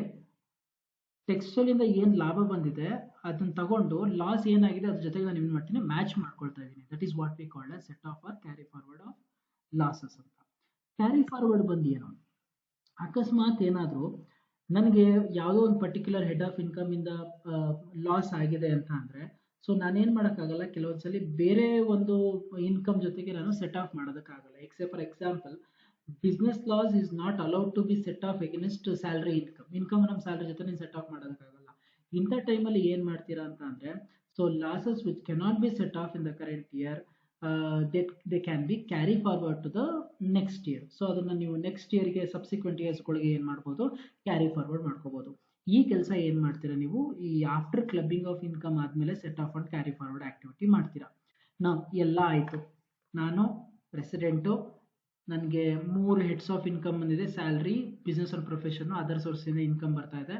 ಟೆಕ್ಸ್ಟೈಲ್ ಇಂದ ಏನ್ ಲಾಭ ಬಂದಿದೆ ಅದನ್ನ ತಗೊಂಡು ಲಾಸ್ ಏನಾಗಿದೆ ಅದ್ರ ಜೊತೆಗೆ ನಾನು ಏನ್ ಮಾಡ್ತೀನಿ, ಮ್ಯಾಚ್ ಮಾಡ್ಕೊಳ್ತಾ ಇದ್ದೀನಿ. That is what we called as set off or carry forward of losses ಅಂತ. ಕ್ಯಾರಿ ಫಾರ್ವರ್ಡ್ ಬಂದು ಏನು, ಅಕಸ್ಮಾತ್ ಏನಾದರೂ ನನಗೆ ಯಾವುದೋ ಒಂದು ಪರ್ಟಿಕ್ಯುಲರ್ ಹೆಡ್ ಆಫ್ ಇನ್ಕಮ್ ಇಂದ ಲಾಸ್ ಆಗಿದೆ ಅಂತ ಅಂದ್ರೆ, ಸೊ ನಾನೇನ್ ಮಾಡೋಕ್ಕಾಗಲ್ಲ, ಕೆಲವೊಂದ್ಸಲಿ ಬೇರೆ ಒಂದು ಇನ್ಕಮ್ ಜೊತೆಗೆ ನಾನು ಸೆಟ್ ಆಫ್ ಮಾಡೋದಕ್ಕಾಗಲ್ಲ. Except for example, business loss is not allowed to be set off against salary income ನಮ್ಮ ಸ್ಯಾಲರಿ ಜೊತೆ ನೀವು ಸೆಟ್ ಆಫ್ ಮಾಡೋದಕ್ಕಾಗಲ್ಲ. ಇಂಥ ಟೈಮಲ್ಲಿ ಏನ್ ಮಾಡ್ತೀರಾ ಅಂತ ಅಂದ್ರೆ, so losses which cannot be set off in the current year, they can be carry forward to the next year. So ಅದನ್ನ ನೀವು ನೆಕ್ಸ್ಟ್ ಇಯರ್ಗೆ ಸಬ್ಸಿಕ್ವೆಂಟ್ ಇಯರ್ಸ್ಗಳಿಗೆ ಏನ್ ಮಾಡ್ಬೋದು, ಕ್ಯಾರಿ ಫಾರ್ವರ್ಡ್ ಮಾಡ್ಕೋಬಹುದು. ಈ ಕೆಲಸ ಏನ್ ಮಾಡ್ತೀರಾ ನೀವು, ಈ ಆಫ್ಟರ್ ಕ್ಲಬ್ಬಿಂಗ್ ಆಫ್ ಇನ್ಕಮ್ ಆದ್ಮೇಲೆ set of and carry forward activity ಮಾಡ್ತೀರಾ. ಎಲ್ಲ ಆಯ್ತು, ನಾನು ರೆಸಿಡೆಂಟು, ನನಗೆ 3 ಹೆಡ್ಸ್ ಆಫ್ ಇನ್ಕಮ್ ಬಂದಿದೆ, salary, business or profession, other source ಇಂದ ಇನ್ಕಮ್ ಬರ್ತಾ ಇದೆ.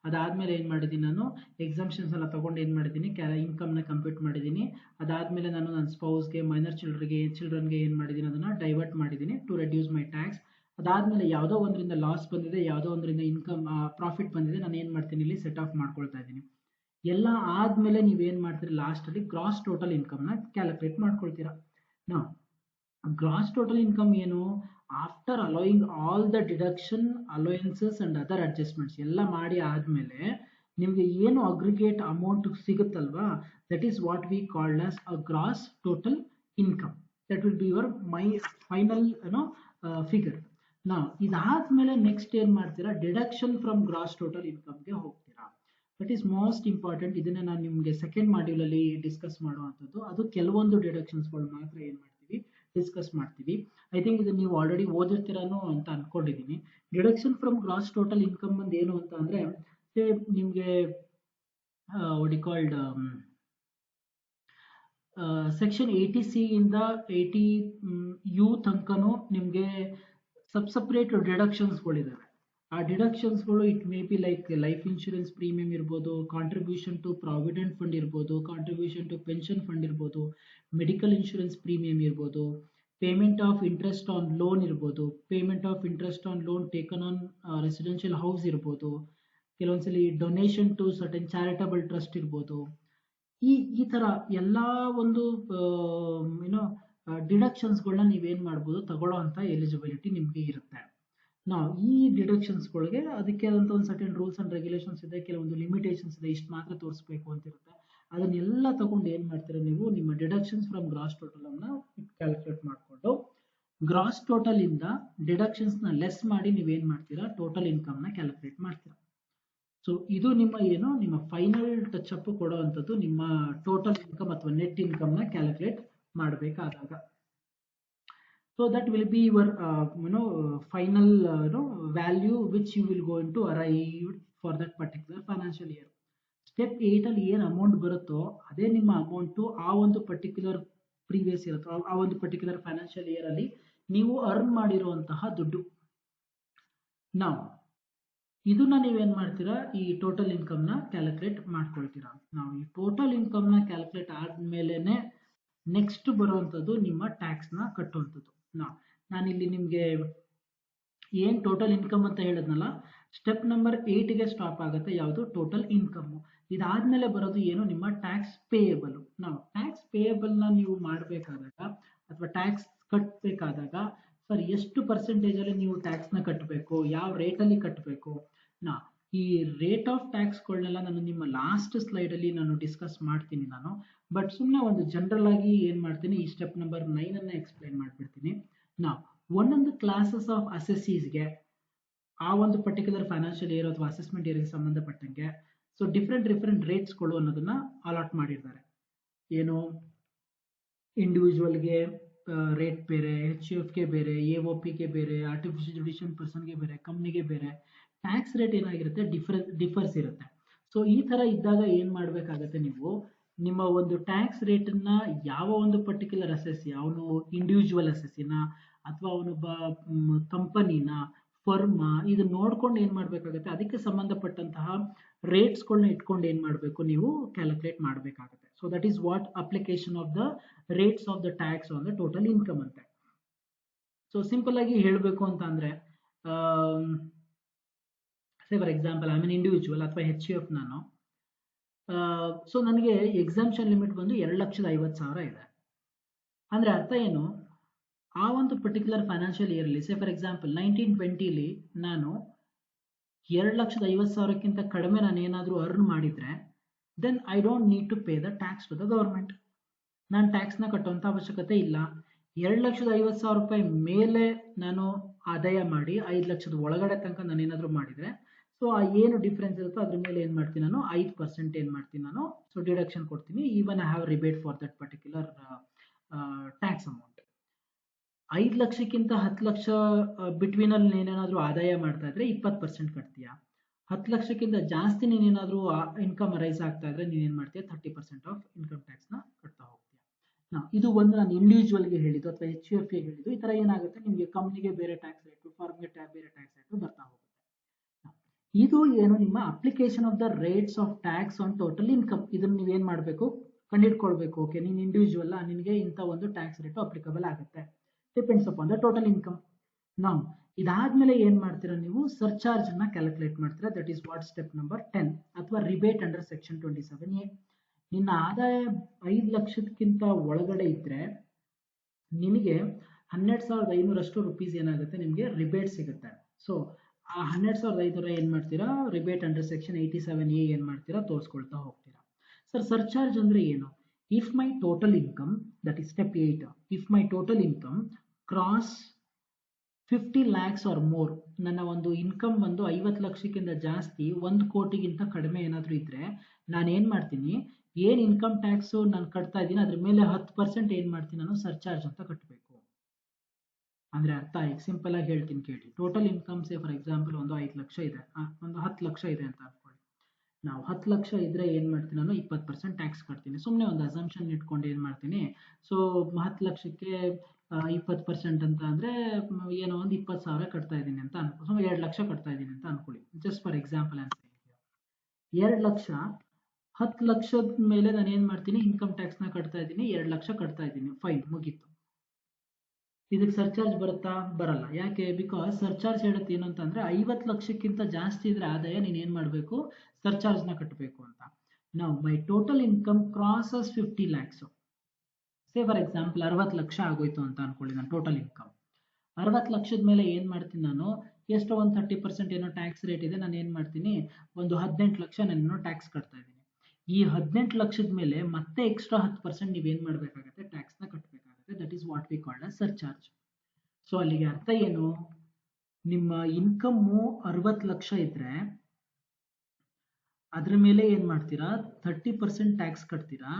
ಅದಾದ್ಮೇಲೆ ಏನ್ ಮಾಡಿದ್ದೀನಿ, ನಾನು ಎಕ್ಸಾಮ್ಷನ್ಸ್ ಎಲ್ಲ ತಗೊಂಡು ಏನ್ ಮಾಡಿದ್ದೀನಿ, ಇನ್ಕಮ್ ನ ಕಂಪ್ಯೂಟ್ ಮಾಡಿದ್ದೀನಿ. ಅದಾದ್ಮೇಲೆ ನಾನು ನನ್ನ ಸ್ಪೌಸ್ಗೆ, ಮೈನರ್ ಚಿಲ್ಡ್ರನ್ಗೆ ಏನ್ ಮಾಡಿದ್ದೀನಿ, ಅದನ್ನ ಡೈವರ್ಟ್ ಮಾಡಿದ್ದೀನಿ ಟು ರೆಡ್ಯೂಸ್ ಮೈ ಟ್ಯಾಕ್ಸ್. ಅದಾದ್ಮೇಲೆ ಯಾವುದೋ ಒಂದರಿಂದ ಲಾಸ್ ಬಂದಿದೆ, ಯಾವುದೋ ಒಂದರಿಂದ ಇನ್ಕಮ್ ಪ್ರಾಫಿಟ್ ಬಂದಿದೆ, ನಾನು ಏನ್ ಮಾಡ್ತೀನಿ, ಇಲ್ಲಿ ಸೆಟ್ ಆಫ್ ಮಾಡ್ಕೊಳ್ತಾ ಇದ್ದೀನಿ. ಎಲ್ಲ ಆದ್ಮೇಲೆ ನೀವೇನ್ ಮಾಡ್ತೀರಿ, ಲಾಸ್ಟ್ ಅಲ್ಲಿ ಗ್ರಾಸ್ ಟೋಟಲ್ ಇನ್ಕಮ್ ನ ಕ್ಯಾಲ್ಕುಲೇಟ್ ಮಾಡ್ಕೊಳ್ತೀರಾ. ನಾವು ಗ್ರಾಸ್ ಟೋಟಲ್ ಇನ್ಕಮ್ ಏನು, after allowing all the deduction, allowances and other adjustments ಎಲ್ಲ ಮಾಡಿ ಆದ್ಮೇಲೆ ನಿಮ್ಗೆ ಏನು ಅಗ್ರಿಗೇಟ್ ಅಮೌಂಟ್ ಸಿಗುತ್ತಲ್ವಾ, that is what we called as a gross total income. That will be your final figure. ನಾವು ಇದಾದ್ಮೇಲೆ ನೆಕ್ಸ್ಟ್ ಏನ್ ಮಾಡ್ತೀರಾ, ಡಿಡಕ್ಷನ್ ಫ್ರಮ್ ಗ್ರಾಸ್ ಟೋಟಲ್ ಇನ್ಕಮ್ಗೆ ಹೋಗ್ತೀರಾ. That is most important. ಇದನ್ನ ನಾನು ನಿಮ್ಗೆ ಸೆಕೆಂಡ್ ಮಾಡ್ಯೂಲ್ ಅಲ್ಲಿ ಡಿಸ್ಕಸ್ ಮಾಡುವಂಥದ್ದು. ಅದು ಕೆಲವೊಂದು ಡಿಡಕ್ಷನ್ಸ್ಗಳು ಮಾತ್ರ ಏನ್ ಮಾಡ್ತೀವಿ, ಡಿಸ್ಕಸ್ ಮಾಡ್ತೀವಿ. ಐ ಥಿಂಕ್ ಇದನ್ನ ನೀವು ಆಲ್ರೆಡಿ ಓದಿರ್ತೀರಾನು ಅಂತ ಅನ್ಕೊಂಡಿದೀನಿ. Deduction from gross total income ಬಂದು ಏನು ಅಂತ ಅಂದ್ರೆ, ನಿಮ್ಗೆ what you called section 80C ಇಂದ 80U ತನಕನೂ ನಿಮ್ಗೆ ಸಪ್ರೇಟ್ ಡಿಡಕ್ಷನ್ಸ್ಗಳಿದಾವೆ. ಆ ಡಿಡಕ್ಷನ್ಸ್ಗಳು it may be like life insurance premium ಇರ್ಬೋದು, ಕಾಂಟ್ರಿಬ್ಯೂಷನ್ ಟು ಪ್ರಾವಿಡೆಂಟ್ ಫಂಡ್ ಇರ್ಬೋದು, ಕಾಂಟ್ರಿಬ್ಯೂಷನ್ ಟು ಪೆನ್ಷನ್ ಫಂಡ್ ಇರ್ಬೋದು, ಮೆಡಿಕಲ್ ಇನ್ಶೂರೆನ್ಸ್ ಪ್ರೀಮಿಯಂ ಇರ್ಬೋದು, payment of interest on loan ಇರ್ಬೋದು, payment of interest on loan taken on residential house ಇರ್ಬೋದು, ಕೆಲವೊಂದ್ಸಲಿ donation to certain charitable trust ಇರ್ಬೋದು. ಈ ತರ ಎಲ್ಲಾ ಒಂದು ಡಿಡಕ್ಷನ್ಸ್ಗಳನ್ನ ನೀವೇನ್ ಮಾಡ್ಬೋದು, ತಗೊಳ್ಳೋ ಅಂತ ಎಲಿಜಿಬಿಲಿಟಿ ನಿಮ್ಗೆ ಇರುತ್ತೆ. ನಾವು ಈ ಡಿಡಕ್ಷನ್ಸ್ಗಳಿಗೆ ಅದಕ್ಕೆ ಆದಂಥ ಒಂದು ಸರ್ಟೆನ್ ರೂಲ್ಸ್ ಅಂಡ್ ರೆಗ್ಯುಲೇಷನ್ಸ್ ಇದೆ, ಕೆಲವೊಂದು ಲಿಮಿಟೇಷನ್ಸ್ ಇದೆ, ಇಷ್ಟು ಮಾತ್ರ ತೋರಿಸ್ಬೇಕು ಅಂತ ಇರುತ್ತೆ. ಅದನ್ನೆಲ್ಲ ತಗೊಂಡು ಏನು ಮಾಡ್ತೀರಾ ನೀವು, ನಿಮ್ಮ ಡಿಡಕ್ಷನ್ಸ್ ಫ್ರಮ್ ಗ್ರಾಸ್ ಟೋಟಲ್ ಅನ್ನ ಕ್ಯಾಲ್ಕುಲೇಟ್ ಮಾಡಿಕೊಂಡು ಗ್ರಾಸ್ ಟೋಟಲ್ ಇಂದ ಡಿಡಕ್ಷನ್ಸ್ ನ ಲೆಸ್ ಮಾಡಿ ನೀವೇನ್ ಮಾಡ್ತೀರಾ, ಟೋಟಲ್ ಇನ್ಕಮ್ ನ ಕ್ಯಾಲ್ಕುಲೇಟ್ ಮಾಡ್ತೀರಾ. ಸೊ ಇದು ನಿಮ್ಮ ಏನು, ನಿಮ್ಮ ಫೈನಲ್ ಟಚ್ ಅಪ್ ಕೊಡುವಂಥದ್ದು ನಿಮ್ಮ ಟೋಟಲ್ ಇನ್ಕಮ್ ಅಥವಾ ನೆಟ್ ಇನ್ಕಮ್ ನ ಕ್ಯಾಲ್ಕುಲೇಟ್ ಮಾಡಬೇಕಾದಾಗ. So that will be your final value which you will going to arrive for that particular financial year. Step 8 ಅಲ್ಲಿ ಏನು ಅಮೌಂಟ್ ಬರುತ್ತೋ ಅದೇ ನಿಮ್ಮ ಅಮೌಂಟು ಆ ಒಂದು ಪರ್ಟಿಕ್ಯುಲರ್ ಪ್ರೀವಿಯಸ್ ಇಯರ್ ಅಥವಾ ಆ ಒಂದು ಪರ್ಟಿಕ್ಯುಲರ್ ಫೈನಾನ್ಷಿಯಲ್ ಇಯರ್ ಅಲ್ಲಿ ನೀವು ಅರ್ನ್ ಮಾಡಿರುವಂತಹ ದುಡ್ಡು. ನಾವು ಇದನ್ನ ನೀವೇನ್ ಮಾಡ್ತೀರಾ, ಈ ಟೋಟಲ್ ಇನ್ಕಮ್ ನ ಕ್ಯಾಲ್ಕುಲೇಟ್ ಮಾಡ್ಕೊಳ್ತೀರಾ. ನಾವು ಈ ಟೋಟಲ್ ಇನ್ಕಮ್ ನ ಕ್ಯಾಲ್ಕುಲೇಟ್ ಆದ್ಮೇಲೆನೆ ನೆಕ್ಸ್ಟ್ ಬರುವಂತದ್ದು ನಿಮ್ಮ ಟ್ಯಾಕ್ಸ್ ನ ಕಟ್ಟುವಂಥದ್ದು. ನಾನಿಲ್ಲಿ ನಿಮ್ಗೆ ಏನ್ ಟೋಟಲ್ ಇನ್ಕಮ್ ಅಂತ ಹೇಳಿದ್ನಲ್ಲ, ಸ್ಟೆಪ್ ನಂಬರ್ 8 ಗೆ ಸ್ಟಾಪ್ ಆಗುತ್ತೆ. ಯಾವುದು, ಟೋಟಲ್ ಇನ್ಕಮ್. ಇದಾದ್ಮೇಲೆ ಬರೋದು ಏನು, ನಿಮ್ಮ ಟ್ಯಾಕ್ಸ್ ಪೇಯಬಲ್. ನಾವು ಟ್ಯಾಕ್ಸ್ ಪೇಯಬಲ್ ನ ನೀವು ಮಾಡಬೇಕಾದಾಗ ಅಥವಾ ಟ್ಯಾಕ್ಸ್ ಕಟ್ಟಬೇಕಾದಾಗ ಸರ್ ಎಷ್ಟು ಪರ್ಸೆಂಟೇಜ್ ಅಲ್ಲಿ ನೀವು ಟ್ಯಾಕ್ಸ್ ನ ಕಟ್ಟಬೇಕು, ಯಾವ ರೇಟ್ ಅಲ್ಲಿ ಕಟ್ಟಬೇಕು, ಈ ರೇಟ್ ಆಫ್ ಟ್ಯಾಕ್ಸ್ಗಳನ್ನೆಲ್ಲ ನಾನು ನಿಮ್ಮ ಲಾಸ್ಟ್ ಸ್ಲೈಡ್ ಅಲ್ಲಿ ನಾನು ಡಿಸ್ಕಸ್ ಮಾಡ್ತೀನಿ ನಾನು. ಬಟ್ ಸುಮ್ಮನೆ ಒಂದು ಜನರಲ್ ಆಗಿ ಏನ್ ಮಾಡ್ತೀನಿ, ಈ ಸ್ಟೆಪ್ ನಂಬರ್ 9 ಅನ್ನ ಎಕ್ಸ್ಪ್ಲೈನ್ ಮಾಡ್ಬಿಡ್ತೀನಿ. ನಾವು ಒಂದೊಂದು ಕ್ಲಾಸಸ್ ಆಫ್ ಅಸೆಸೀಸ್ಗೆ ಆ ಒಂದು ಪರ್ಟಿಕ್ಯುಲರ್ ಫೈನಾನ್ಷಿಯಲ್ ಇಯರ್ ಅಥವಾ ಅಸೆಸ್ಮೆಂಟ್ ಇಯರ್ಗೆ ಸಂಬಂಧಪಟ್ಟಂಗೆ ಸೊ ಡಿಫ್ರೆಂಟ್ ರೇಟ್ಸ್ಗಳು ಅನ್ನೋದನ್ನ ಅಲಾಟ್ ಮಾಡಿರ್ತಾರೆ. ಏನು, ಇಂಡಿವಿಜುವಲ್ಗೆ ರೇಟ್ ಬೇರೆ, HUFಗೆ ಬೇರೆ, AOPಗೆ ಬೇರೆ, ಆರ್ಟಿಫಿಷಿಯಲ್ ಜುಡಿಷಿಯಲ್ ಪರ್ಸನ್ಗೆ ಬೇರೆ, ಕಂಪ್ನಿಗೆ ಬೇರೆ, ಟ್ಯಾಕ್ಸ್ ರೇಟ್ ಏನಾಗಿರುತ್ತೆ ಡಿಫರ್ಸ್ ಇರುತ್ತೆ. ಸೊ ಈ ತರ ಇದ್ದಾಗ ಏನ್ ಮಾಡ್ಬೇಕಾಗತ್ತೆ, ನೀವು ನಿಮ್ಮ ಒಂದು ಟ್ಯಾಕ್ಸ್ ರೇಟ್ ಅನ್ನ ಯಾವ ಒಂದು ಪರ್ಟಿಕ್ಯುಲರ್ ಅಸೆಸಿ, ಅವನು ಇಂಡಿವಿಜುವಲ್ ಅಸೆಸಿನ ಅಥವಾ ಅವನೊಬ್ಬ ಕಂಪನಿನ, ಫರ್ಮ್, ಇದು ನೋಡ್ಕೊಂಡು ಏನ್ ಮಾಡ್ಬೇಕಾಗತ್ತೆ, ಅದಕ್ಕೆ ಸಂಬಂಧಪಟ್ಟಂತಹ ರೇಟ್ಸ್ಗಳನ್ನ ಇಟ್ಕೊಂಡು ಏನ್ ಮಾಡಬೇಕು, ನೀವು ಕ್ಯಾಲ್ಕುಲೇಟ್ ಮಾಡಬೇಕಾಗುತ್ತೆ. So that is what application of the rates of the tax on the total income ಅಂತೆ. ಸೊ ಸಿಂಪಲ್ ಆಗಿ ಹೇಳಬೇಕು ಅಂತ ಅಂದ್ರೆ, ಸೇ for example I mean individual ಅಥವಾ HUF ನಾನು, ಸೊ ನನಗೆ ಎಕ್ಸಾಮ್ಷನ್ ಲಿಮಿಟ್ ಬಂದು 2,50,000 ಇದೆ. ಅಂದ್ರೆ ಅರ್ಥ ಏನು, ಆ ಒಂದು ಪರ್ಟಿಕ್ಯುಲರ್ ಫೈನಾನ್ಷಿಯಲ್ ಇಯರ್ ಅಲ್ಲಿ ಸೇ ಫಾರ್ ಎಕ್ಸಾಂಪಲ್ 1920 ನಾನು 2,50,000ಕ್ಕಿಂತ ಕಡಿಮೆ ನಾನು ಏನಾದರೂ ಅರ್ನ್ ಮಾಡಿದ್ರೆ then I don't need to pay the tax to the government. ನಾನು ಟ್ಯಾಕ್ಸ್ನ ಕಟ್ಟುವಂಥ ಅವಶ್ಯಕತೆ ಇಲ್ಲ. 2,50,000 ಮೇಲೆ ನಾನು ಆದಾಯ ಮಾಡಿ 5 ಲಕ್ಷದ ಒಳಗಡೆ ತನಕ ನಾನು ಏನಾದರೂ ಮಾಡಿದ್ರೆ ಸೊ ಆ ಏನು ಡಿಫ್ರೆನ್ಸ್ ಇರುತ್ತೋ ಅದ್ರ ಮೇಲೆ ಏನು ಮಾಡ್ತೀನಿ ನಾನು, 5% ಏನು ಮಾಡ್ತೀನಿ ನಾನು, ಸೊ ಡಿಡಕ್ಷನ್ ಕೊಡ್ತೀನಿ. Even I have rebate for that particular tax amount. 5 ಲಕ್ಷಕ್ಕಿಂತ 10 ಲಕ್ಷ ಬಿಟ್ವೀನ್ ಅಲ್ಲಿ ನೀನೇನಾದ್ರೂ ಆದಾಯ ಮಾಡ್ತಾ ಇದ್ರೆ 20% ಕಟ್ತೀಯಾ. 10 ಲಕ್ಷಕ್ಕಿಂತ ಜಾಸ್ತಿ ನೀನೇನಾದ್ರೂ ಇನ್ಕಮ್ ರೈಸ್ ಆಗ್ತಾ ಇದ್ರೆ ನೀನೇನ್ ಮಾಡ್ತೀಯ, 30% ಆಫ್ ಇನ್ಕಮ್ ಟ್ಯಾಕ್ಸ್ ನ ಕಟ್ತಾ ಹೋಗ್ತೀಯ. ಇದು ಒಂದು ನಾನು ಇಂಡಿವಿಜುವಲ್ಗೆ ಹೇಳಿದ್ದು ಅಥವಾ HUFಗೆ ಹೇಳಿದ್ದು. ಈ ತರ ಏನಾಗುತ್ತೆ, ನಿಮಗೆ ಕಂಪ್ನಿಗೆ ಬೇರೆ ಟ್ಯಾಕ್ಸ್ ರೇಟ್, ಫಾರ್ಮ್ಗೆ ಬೇರೆ ಟ್ಯಾಕ್ಸ್ ರೇಟ್ ಬರ್ತಾ ಹೋಗುತ್ತೆ. ಇದು ಏನು, ನಿಮ್ಮ application of the rates of tax on total income. ಇದನ್ನ ನೀವೇನ್ ಮಾಡಬೇಕು, ಕಂಡುಹಿಡ್ಕೊಳ್ಬೇಕು. ಓಕೆ, ನೀನ್ ಇಂಡಿವಿಜುವಲ್, ನಿನಗೆ ಇಂಥ ಒಂದು ಟ್ಯಾಕ್ಸ್ ರೇಟ್ ಅಪ್ಲಿಕಬಲ್ ಆಗುತ್ತೆ, depends upon the total income. ನಾವು ಇದಾದ್ಮೇಲೆ ಏನ್ ಮಾಡ್ತೀರಾ, ನೀವು ಸರ್ಚಾರ್ಜ್ ಅನ್ನ ಕ್ಯಾಲ್ಕುಲೇಟ್ ಮಾಡ್ತೀರಾ. That is what step number 10 ಅಥವಾ ರಿಬೇಟ್ ಅಂಡರ್ ಸೆಕ್ಷನ್ 27A. ನಿನ್ನ ಆದಾಯ 5 ಲಕ್ಷಕ್ಕಿಂತ ಒಳಗಡೆ ಇದ್ರೆ ನಿನಗೆ 12,500 ರೂಪೀಸ್ ಏನಾಗುತ್ತೆ, ನಿಮಗೆ ರಿಬೇಟ್ ಸಿಗುತ್ತೆ. ಸೊ ಆ 12,500 ಏನ್ ಮಾಡ್ತೀರಾ, ರಿಬೇಟ್ ಅಂಡರ್ ಸೆಕ್ಷನ್ 87A ಏನ್ ಮಾಡ್ತೀರಾ, ತೋರಿಸ್ಕೊಳ್ತಾ ಹೋಗ್ತೀರಾ. ಸರ್ ಸರ್ಚಾರ್ಜ್ ಅಂದ್ರೆ ಏನು, if my total income, that is step 8, if my total income cross 50 lakhs or more, ನನ್ನ ಒಂದು ಇನ್ಕಮ್ ಬಂದು 50 ಲಕ್ಷಕ್ಕಿಂತ ಜಾಸ್ತಿ 1 ಕೋಟಿಗಿಂತ ಕಡಿಮೆ ಏನಾದರೂ ಇದ್ರೆ ನಾನು ಏನ್ ಮಾಡ್ತೀನಿ, ಏನ್ ಇನ್ಕಮ್ ಟ್ಯಾಕ್ಸ್ ನಾನು ಕಟ್ತಾ ಇದ್ದೀನಿ ಅದ್ರ ಮೇಲೆ 10% ಏನ್ ಮಾಡ್ತೀನಿ ನಾನು, ಸರ್ಚಾರ್ಜ್ ಅಂತ ಕಟ್ಟಬೇಕು. ಅಂದ್ರೆ ಅರ್ಥ ಆಯ್ತು, ಸಿಂಪಲ್ ಆಗಿ ಹೇಳ್ತೀನಿ ಕೇಳಿ. Total income say for example ಒಂದು 5 ಲಕ್ಷ ಇದೆ, ಒಂದು 10 ಲಕ್ಷ ಇದೆ ಅಂತ ಅನ್ಕೊಳ್ಳಿ. ನಾವು 10 ಲಕ್ಷ ಇದ್ರೆ ಏನ್ ಮಾಡ್ತೀನಿ ನಾನು, 20% ಟ್ಯಾಕ್ಸ್ ಕಟ್ತೀನಿ. ಸುಮ್ಮನೆ ಒಂದು ಅಸಂಪ್ಷನ್ ಇಟ್ಕೊಂಡು ಏನ್ ಮಾಡ್ತೀನಿ, ಸೊ 10 ಲಕ್ಷಕ್ಕೆ 20% ಅಂತ ಅಂದ್ರೆ ಏನೋ ಒಂದು 20,000 ಕಟ್ತಾ ಇದ್ದೀನಿ ಅಂತ ಅನ್ಕೊ, ಸೊ 2 ಲಕ್ಷ ಕಟ್ತಾ ಇದ್ದೀನಿ ಅಂತ ಅನ್ಕೊಳ್ಳಿ. ಜಸ್ಟ್ ಫಾರ್ ಎಕ್ಸಾಂಪಲ್ ಅಂತ 2 ಲಕ್ಷ 10 ಲಕ್ಷದ ಮೇಲೆ ನಾನು ಏನ್ ಮಾಡ್ತೀನಿ, ಇನ್ಕಮ್ ಟ್ಯಾಕ್ಸ್ ನ ಕಟ್ತಾ ಇದ್ದೀನಿ, 2 ಲಕ್ಷ ಕಟ್ತಾ ಇದ್ದೀನಿ, ಫೈನ್, ಮುಗೀತು. ಇದಕ್ಕೆ ಸರ್ಚಾರ್ಜ್ ಬರುತ್ತಾ, ಬರಲ್ಲ. ಯಾಕೆ, ಬಿಕಾಸ್ ಸರ್ಚಾರ್ಜ್ ಹೇಳುತ್ತೆ ಏನು ಅಂತಂದ್ರೆ 50 ಲಕ್ಷಕ್ಕಿಂತ ಜಾಸ್ತಿ ಇದ್ರೆ ಆದಾಯ ನೀನ್ ಏನ್ ಮಾಡ್ಬೇಕು, ಸರ್ಚಾರ್ಜ್ ನ ಕಟ್ಟಬೇಕು ಅಂತ. ನಾವು my total income crosses 50 lakhs, say for example 60 ಲಕ್ಷ ಆಗೋಯ್ತು ಅಂತ ಅನ್ಕೊಳ್ಳಿ ನನ್ನ ಟೋಟಲ್ ಇನ್ಕಮ್. 60 ಲಕ್ಷದ ಮೇಲೆ ಏನ್ ಮಾಡ್ತೀನಿ ನಾನು, ಎಷ್ಟೋ ಒಂದು 30% ಏನೋ ಟ್ಯಾಕ್ಸ್ ರೇಟ್ ಇದೆ, ನಾನು ಏನು ಮಾಡ್ತೀನಿ, ಒಂದು 18 ಲಕ್ಷ ನಾನು ಟ್ಯಾಕ್ಸ್ ಕಟ್ತಾ ಇದ್ದೀನಿ. ಈ 18 ಲಕ್ಷದ ಮೇಲೆ ಮತ್ತೆ ಎಕ್ಸ್ಟ್ರಾ 10% ನೀವೇನು ಮಾಡಬೇಕಾಗುತ್ತೆ, ಟ್ಯಾಕ್ಸ್ನ ಕಟ್ಟಬೇಕಾಗುತ್ತೆ. That is what we called us surcharge. So ಅಲ್ಲಿಗೆ ಅರ್ಥ ಏನು, ನಿಮ್ಮ ಇನ್ಕಮ್ಮು 60 ಲಕ್ಷ ಇದ್ರೆ ಅದ್ರ ಮೇಲೆ ಏನು ಮಾಡ್ತೀರಾ, 30% ಟ್ಯಾಕ್ಸ್ ಕಟ್ತೀರಾ,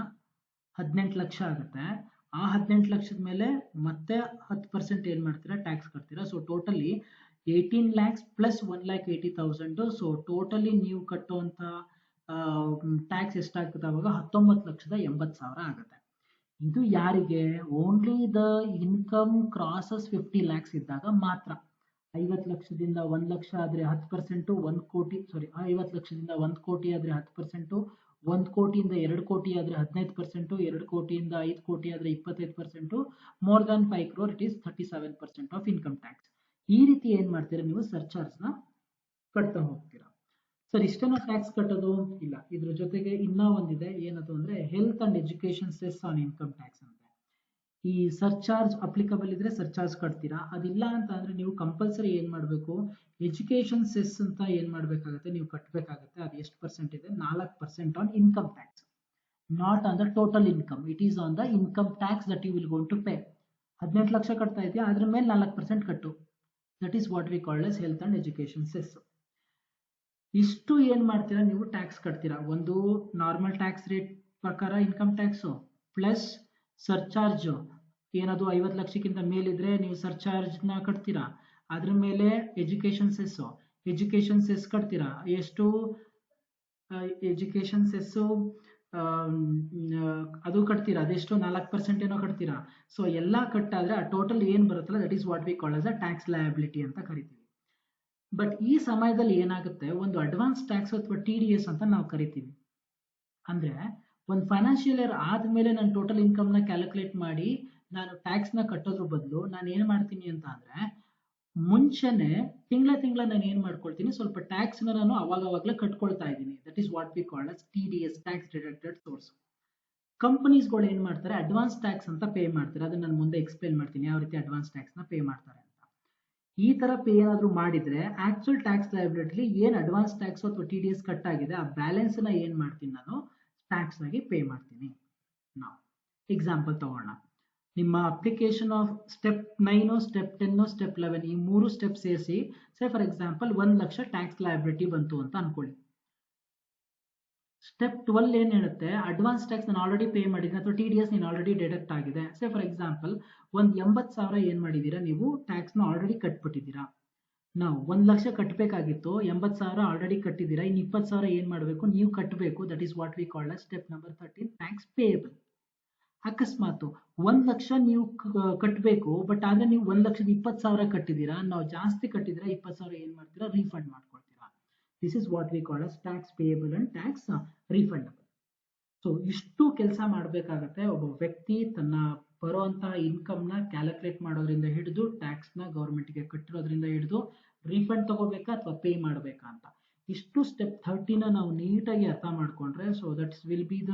18 ಲಕ್ಷ ಆಗುತ್ತೆ. ಆ 18 ಲಕ್ಷದ ಮೇಲೆ ಮತ್ತೆ 10% ಏನು ಮಾಡ್ತೀರಾ, ಟ್ಯಾಕ್ಸ್ ಕಟ್ತೀರಾ. So totally 18 lakhs plus 1,80,000. So totally ನೀವು ಕಟ್ಟುವಂಥ ಟ್ಯಾಕ್ಸ್ ಎಷ್ಟಾಗ್ತದೆ ಅವಾಗ 19,80,000 ಆಗುತ್ತೆ. ಇದು ಯಾರಿಗೆ, only the income crosses 50 lakhs ಇದ್ದಾಗ ಮಾತ್ರ. 50 ಲಕ್ಷದಿಂದ 1 ಲಕ್ಷ ಆದರೆ 10%, 1 ಕೋಟಿ, ಸಾರಿ 50 ಲಕ್ಷದಿಂದ 1 ಕೋಟಿ ಆದರೆ 10%, 1 ಕೋಟಿಯಿಂದ 2 ಕೋಟಿ ಆದರೆ 15%, 2 ಕೋಟಿಯಿಂದ 5 ಕೋಟಿ ಆದರೆ 25%, more than 5 crore it is 37% of income tax. ಈ ರೀತಿ ಏನು ಮಾಡ್ತೀರಾ, ನೀವು ಸರ್ಚಾರ್ಜ್ನ ಕಟ್ತಾ ಹೋಗ್ತೀರಾ. ಸರ್ ಇಷ್ಟೇನೋ ಟ್ಯಾಕ್ಸ್ ಕಟ್ಟೋದು ಇಲ್ಲ, ಇದ್ರ ಜೊತೆಗೆ ಇನ್ನೂ ಒಂದಿದೆ, ಏನದು ಅಂದರೆ health and education cess on income tax ಅಂತ. ಈ ಸರ್ಚಾರ್ಜ್ ಅಪ್ಲಿಕಬಲ್ ಇದ್ರೆ ಸರ್ಚಾರ್ಜ್ ಕಟ್ತೀರಾ, ಅದಿಲ್ಲ ಅಂತ ಅಂದ್ರೆ ನೀವು ಕಂಪಲ್ಸರಿ ಏನ್ ಮಾಡಬೇಕು, ಎಜುಕೇಶನ್ ಸೆಸ್ ಅಂತ ಏನ್ ಮಾಡಬೇಕಾಗುತ್ತೆ, ನೀವು ಕಟ್ಟಬೇಕಾಗುತ್ತೆ. ಅದು ಎಷ್ಟು ಪರ್ಸೆಂಟ್ ಇದೆ, 4% on income tax, not on the total income. It is on the income tax that you will gone to pay. 18 lakh ಕಟ್ತಾ ಇದೆಯಾ, ಅದ್ರ ಮೇಲೆ 4% ಕಟ್ಟು. That is what we called as health and education cess. ಇಷ್ಟು ಏನ್ ಮಾಡ್ತೀರಾ, ನೀವು ಟ್ಯಾಕ್ಸ್ ಕಟ್ತೀರಾ. ಒಂದು ನಾರ್ಮಲ್ ಟ್ಯಾಕ್ಸ್ ರೇಟ್ ಪ್ರಕಾರ ಇನ್ಕಮ್ ಟ್ಯಾಕ್ಸು ಪ್ಲಸ್ ಸರ್ಚಾರ್ಜ್, ಏನದು 50 ಲಕ್ಷಕ್ಕಿಂತ ಮೇಲಿದ್ರೆ ನೀವು ಸರ್ಚಾರ್ಜ್ನ ಕಟ್ತೀರಾ. ಅದ್ರ ಮೇಲೆ ಎಜುಕೇಶನ್ ಸೆಸ್ ಕಟ್ತೀರಾ. ಎಷ್ಟು ಎಜುಕೇಶನ್ ಸೆಸ್ಸು ಅದು ಕಟ್ತೀರಾ, ಅದೆಷ್ಟು 4% ಏನೋ ಕಟ್ತೀರಾ. ಸೊ ಎಲ್ಲ ಕಟ್ಟಾದ್ರೆ ಆ ಟೋಟಲ್ ಏನು ಬರುತ್ತಲ್ಲ, that is what we call as a tax liability ಅಂತ ಕರಿತೀವಿ. ಬಟ್ ಈ ಸಮಯದಲ್ಲಿ ಏನಾಗುತ್ತೆ, ಒಂದು ಅಡ್ವಾನ್ಸ್ ಟ್ಯಾಕ್ಸ್ ಅಥವಾ TDS ಅಂತ ನಾವು ಕರಿತೀವಿ. ಅಂದ್ರೆ ಒಂದು ಫೈನಾನ್ಷಿಯಲ್ ಇಯರ್ ಆದ್ಮೇಲೆ ನಾನು ಟೋಟಲ್ ಇನ್ಕಮ್ನ ಕ್ಯಾಲ್ಕುಲೇಟ್ ಮಾಡಿ ನಾನು ಟ್ಯಾಕ್ಸ್ನ ಕಟ್ಟೋದ್ರ ಬದಲು ನಾನು ಏನು ಮಾಡ್ತೀನಿ ಅಂತ ಅಂದ್ರೆ, ಮುಂಚೆನೆ ತಿಂಗಳ ನಾನು ಏನು ಮಾಡ್ಕೊಳ್ತೀನಿ, ಸ್ವಲ್ಪ ಟ್ಯಾಕ್ಸ್ನ ನಾನು ಅವಾಗವಾಗಲೇ ಕಟ್ಕೊಳ್ತಾ ಇದ್ದೀನಿ. That is what we call as TDS, tax deducted source. ಕಂಪನೀಸ್ಗಳು ಏನು ಮಾಡ್ತಾರೆ, ಅಡ್ವಾನ್ಸ್ ಟ್ಯಾಕ್ಸ್ ಅಂತ ಪೇ ಮಾಡ್ತಾರೆ. ಅದನ್ನ ನಾನು ಮುಂದೆ ಎಕ್ಸ್ಪ್ಲೇನ್ ಮಾಡ್ತೀನಿ ಯಾವ ರೀತಿ ಅಡ್ವಾನ್ಸ್ ಟ್ಯಾಕ್ಸ್ನ ಪೇ ಮಾಡ್ತಾರೆ ಅಂತ. ಈ ತರ ಪೇ ಏನಾದರೂ ಮಾಡಿದ್ರೆ ಆಕ್ಚುಯಲ್ ಟ್ಯಾಕ್ಸ್ ಲಯಬಿಲಿಟಿ ಏನು ಅಡ್ವಾನ್ಸ್ ಟ್ಯಾಕ್ಸ್ ಅಥವಾ TDS ಕಟ್ ಆಗಿದೆ, ಆ ಬ್ಯಾಲೆನ್ಸ್ನ ಏನು ಮಾಡ್ತೀನಿ, ನಾನು ಟ್ಯಾಕ್ಸ್ ಆಗಿ ಪೇ ಮಾಡ್ತೀನಿ. ನಾವು ಎಕ್ಸಾಂಪಲ್ ತಗೋಣ. ನಿಮ್ಮ application of step 9, step 10, step 11 ಈ 3 ಸ್ಟೆಪ್ ಸೇರಿಸಿ ಸೇ for example 1 lakh tax liability ಬಂತು ಅಂತ ಅನ್ಕೊಳ್ಳಿ. ಸ್ಟೆಪ್ 12 ಏನು ಹೇಳುತ್ತೆ, ಅಡ್ವಾನ್ಸ್ ಟ್ಯಾಕ್ಸ್ ನಾನು ಆಲ್ರೆಡಿ ಪೇ ಮಾಡಿದ್ದೀನಿ ಅಥವಾ TDS ನೀನು ಆಲ್ರೆಡಿ ಡಿಡಕ್ಟ್ ಆಗಿದೆ. ಸೇ ಫಾರ್ ಎಕ್ಸಾಂಪಲ್ ಒಂದು 80,000 ಏನು ಮಾಡಿದ್ದೀರಾ, ನೀವು ಟ್ಯಾಕ್ಸ್ನ ಆಲ್ರೆಡಿ ಕಟ್ಬಿಟ್ಟಿದ್ದೀರಾ. ನಾವು 1 ಲಕ್ಷ ಕಟ್ಟಬೇಕಾಗಿತ್ತು, 80,000 ಆಲ್ರೆಡಿ ಕಟ್ಟಿದ್ದೀರಾ. ಇನ್ನು 20,000 ಏನು ಮಾಡಬೇಕು, ನೀವು ಕಟ್ಟಬೇಕು. That is what we called us step number 13, tax payable. ಅಕಸ್ಮಾತ್ 1 ಲಕ್ಷ ನೀವು ಕಟ್ಟಬೇಕು, ಬಟ್ ಆದ್ರೆ ನೀವು 1,20,000 ಕಟ್ಟಿದ್ದೀರಾ, ನಾವು ಜಾಸ್ತಿ ಕಟ್ಟಿದ್ದೀರಾ, 20,000 ಏನು ಮಾಡ್ತೀರಾ, ರೀಫಂಡ್ ಮಾಡ್ಕೊಳ್ತೀರಾ. This is what we call as tax payable and tax refundable. So ಇಷ್ಟು ಕೆಲಸ ಮಾಡಬೇಕಾಗತ್ತೆ ಒಬ್ಬ ವ್ಯಕ್ತಿ ತನ್ನ ಬರುವಂತಹ ಇನ್ಕಮ್ನ ಕ್ಯಾಲ್ಕುಲೇಟ್ ಮಾಡೋದ್ರಿಂದ ಹಿಡಿದು ಟ್ಯಾಕ್ಸ್ನ ಗೌರ್ಮೆಂಟ್ಗೆ ಕಟ್ಟಿರೋದ್ರಿಂದ ಹಿಡಿದು ರೀಫಂಡ್ ತಗೋಬೇಕಾ ಅಥವಾ ಪೇ ಮಾಡಬೇಕಾ ಅಂತ. ಇಷ್ಟು ಸ್ಟೆಪ್ 13 ನಾವು ನೀಟಾಗಿ ಅರ್ಥ ಮಾಡ್ಕೊಂಡ್ರೆ, so that's will be the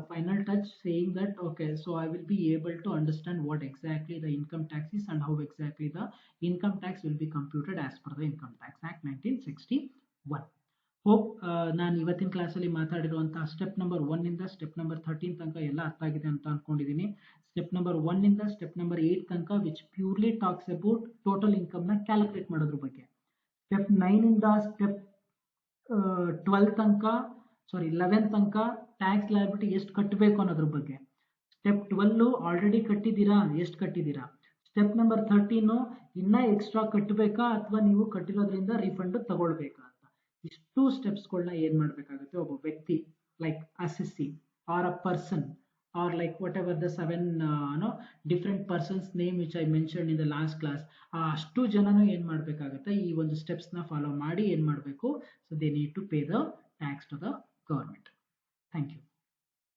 final touch saying that okay, so I will be able to understand what exactly the income tax is and how exactly the income tax will be computed as per the income tax act 1961. Hope ನಾನು ಇವತ್ತಿನ ಕ್ಲಾಸಲ್ಲಿ ಮಾತಾಡಿರುವಂತಹ step number 1 ಇಂದ step number 13 ತನಕ ಎಲ್ಲ ಅರ್ಥ ಆಗಿದೆ ಅಂತ ಅನ್ಕೊಂಡಿದ್ದೀನಿ. ಸ್ಟೆಪ್ ನಂಬರ್ 1 ಇಂದ ಸ್ಟೆಪ್ ನಂಬರ್ 8 ತನಕ which purely talks about total ಇನ್ಕಮ್ನ ಕ್ಯಾಲ್ಕುಲೇಟ್ ಮಾಡೋದ್ರ ಬಗ್ಗೆ. ಸ್ಟೆಪ್ 9 ಇಂದ ಸ್ಟೆಪ್ 11 ತನಕ ಟ್ಯಾಕ್ಸ್ ಲಯಬಿಲಿಟಿ ಎಷ್ಟು ಕಟ್ಟಬೇಕು ಅನ್ನೋದ್ರ ಬಗ್ಗೆ. ಸ್ಟೆಪ್ 12 ಆಲ್ರೆಡಿ ಕಟ್ಟಿದ್ದೀರಾ, ಎಷ್ಟು ಕಟ್ಟಿದ್ದೀರಾ. ಸ್ಟೆಪ್ ನಂಬರ್ 13 ಇನ್ನ ಎಕ್ಸ್ಟ್ರಾ ಕಟ್ಟಬೇಕಾ ಅಥವಾ ನೀವು ಕಟ್ಟಿರೋದ್ರಿಂದ ರೀಫಂಡ್ ತಗೊಳ್ಬೇಕಾ ಅಂತ. ಇಷ್ಟು ಸ್ಟೆಪ್ಸ್ಗಳನ್ನ ಏನ್ ಮಾಡಬೇಕಾಗುತ್ತೆ ಒಬ್ಬ ವ್ಯಕ್ತಿ, like assessee or a person or like what ever the 7 different persons name which I mention in the last class, ಅಷ್ಟು ಜನನು ಏನ್ ಮಾಡಬೇಕಾಗುತ್ತೆ, ಈ ಒಂದು ಸ್ಟೆಪ್ಸ್ನ ಫಾಲೋ ಮಾಡಿ ಏನ್ ಮಾಡಬೇಕು, so they need to pay the tax to the government. Thank you.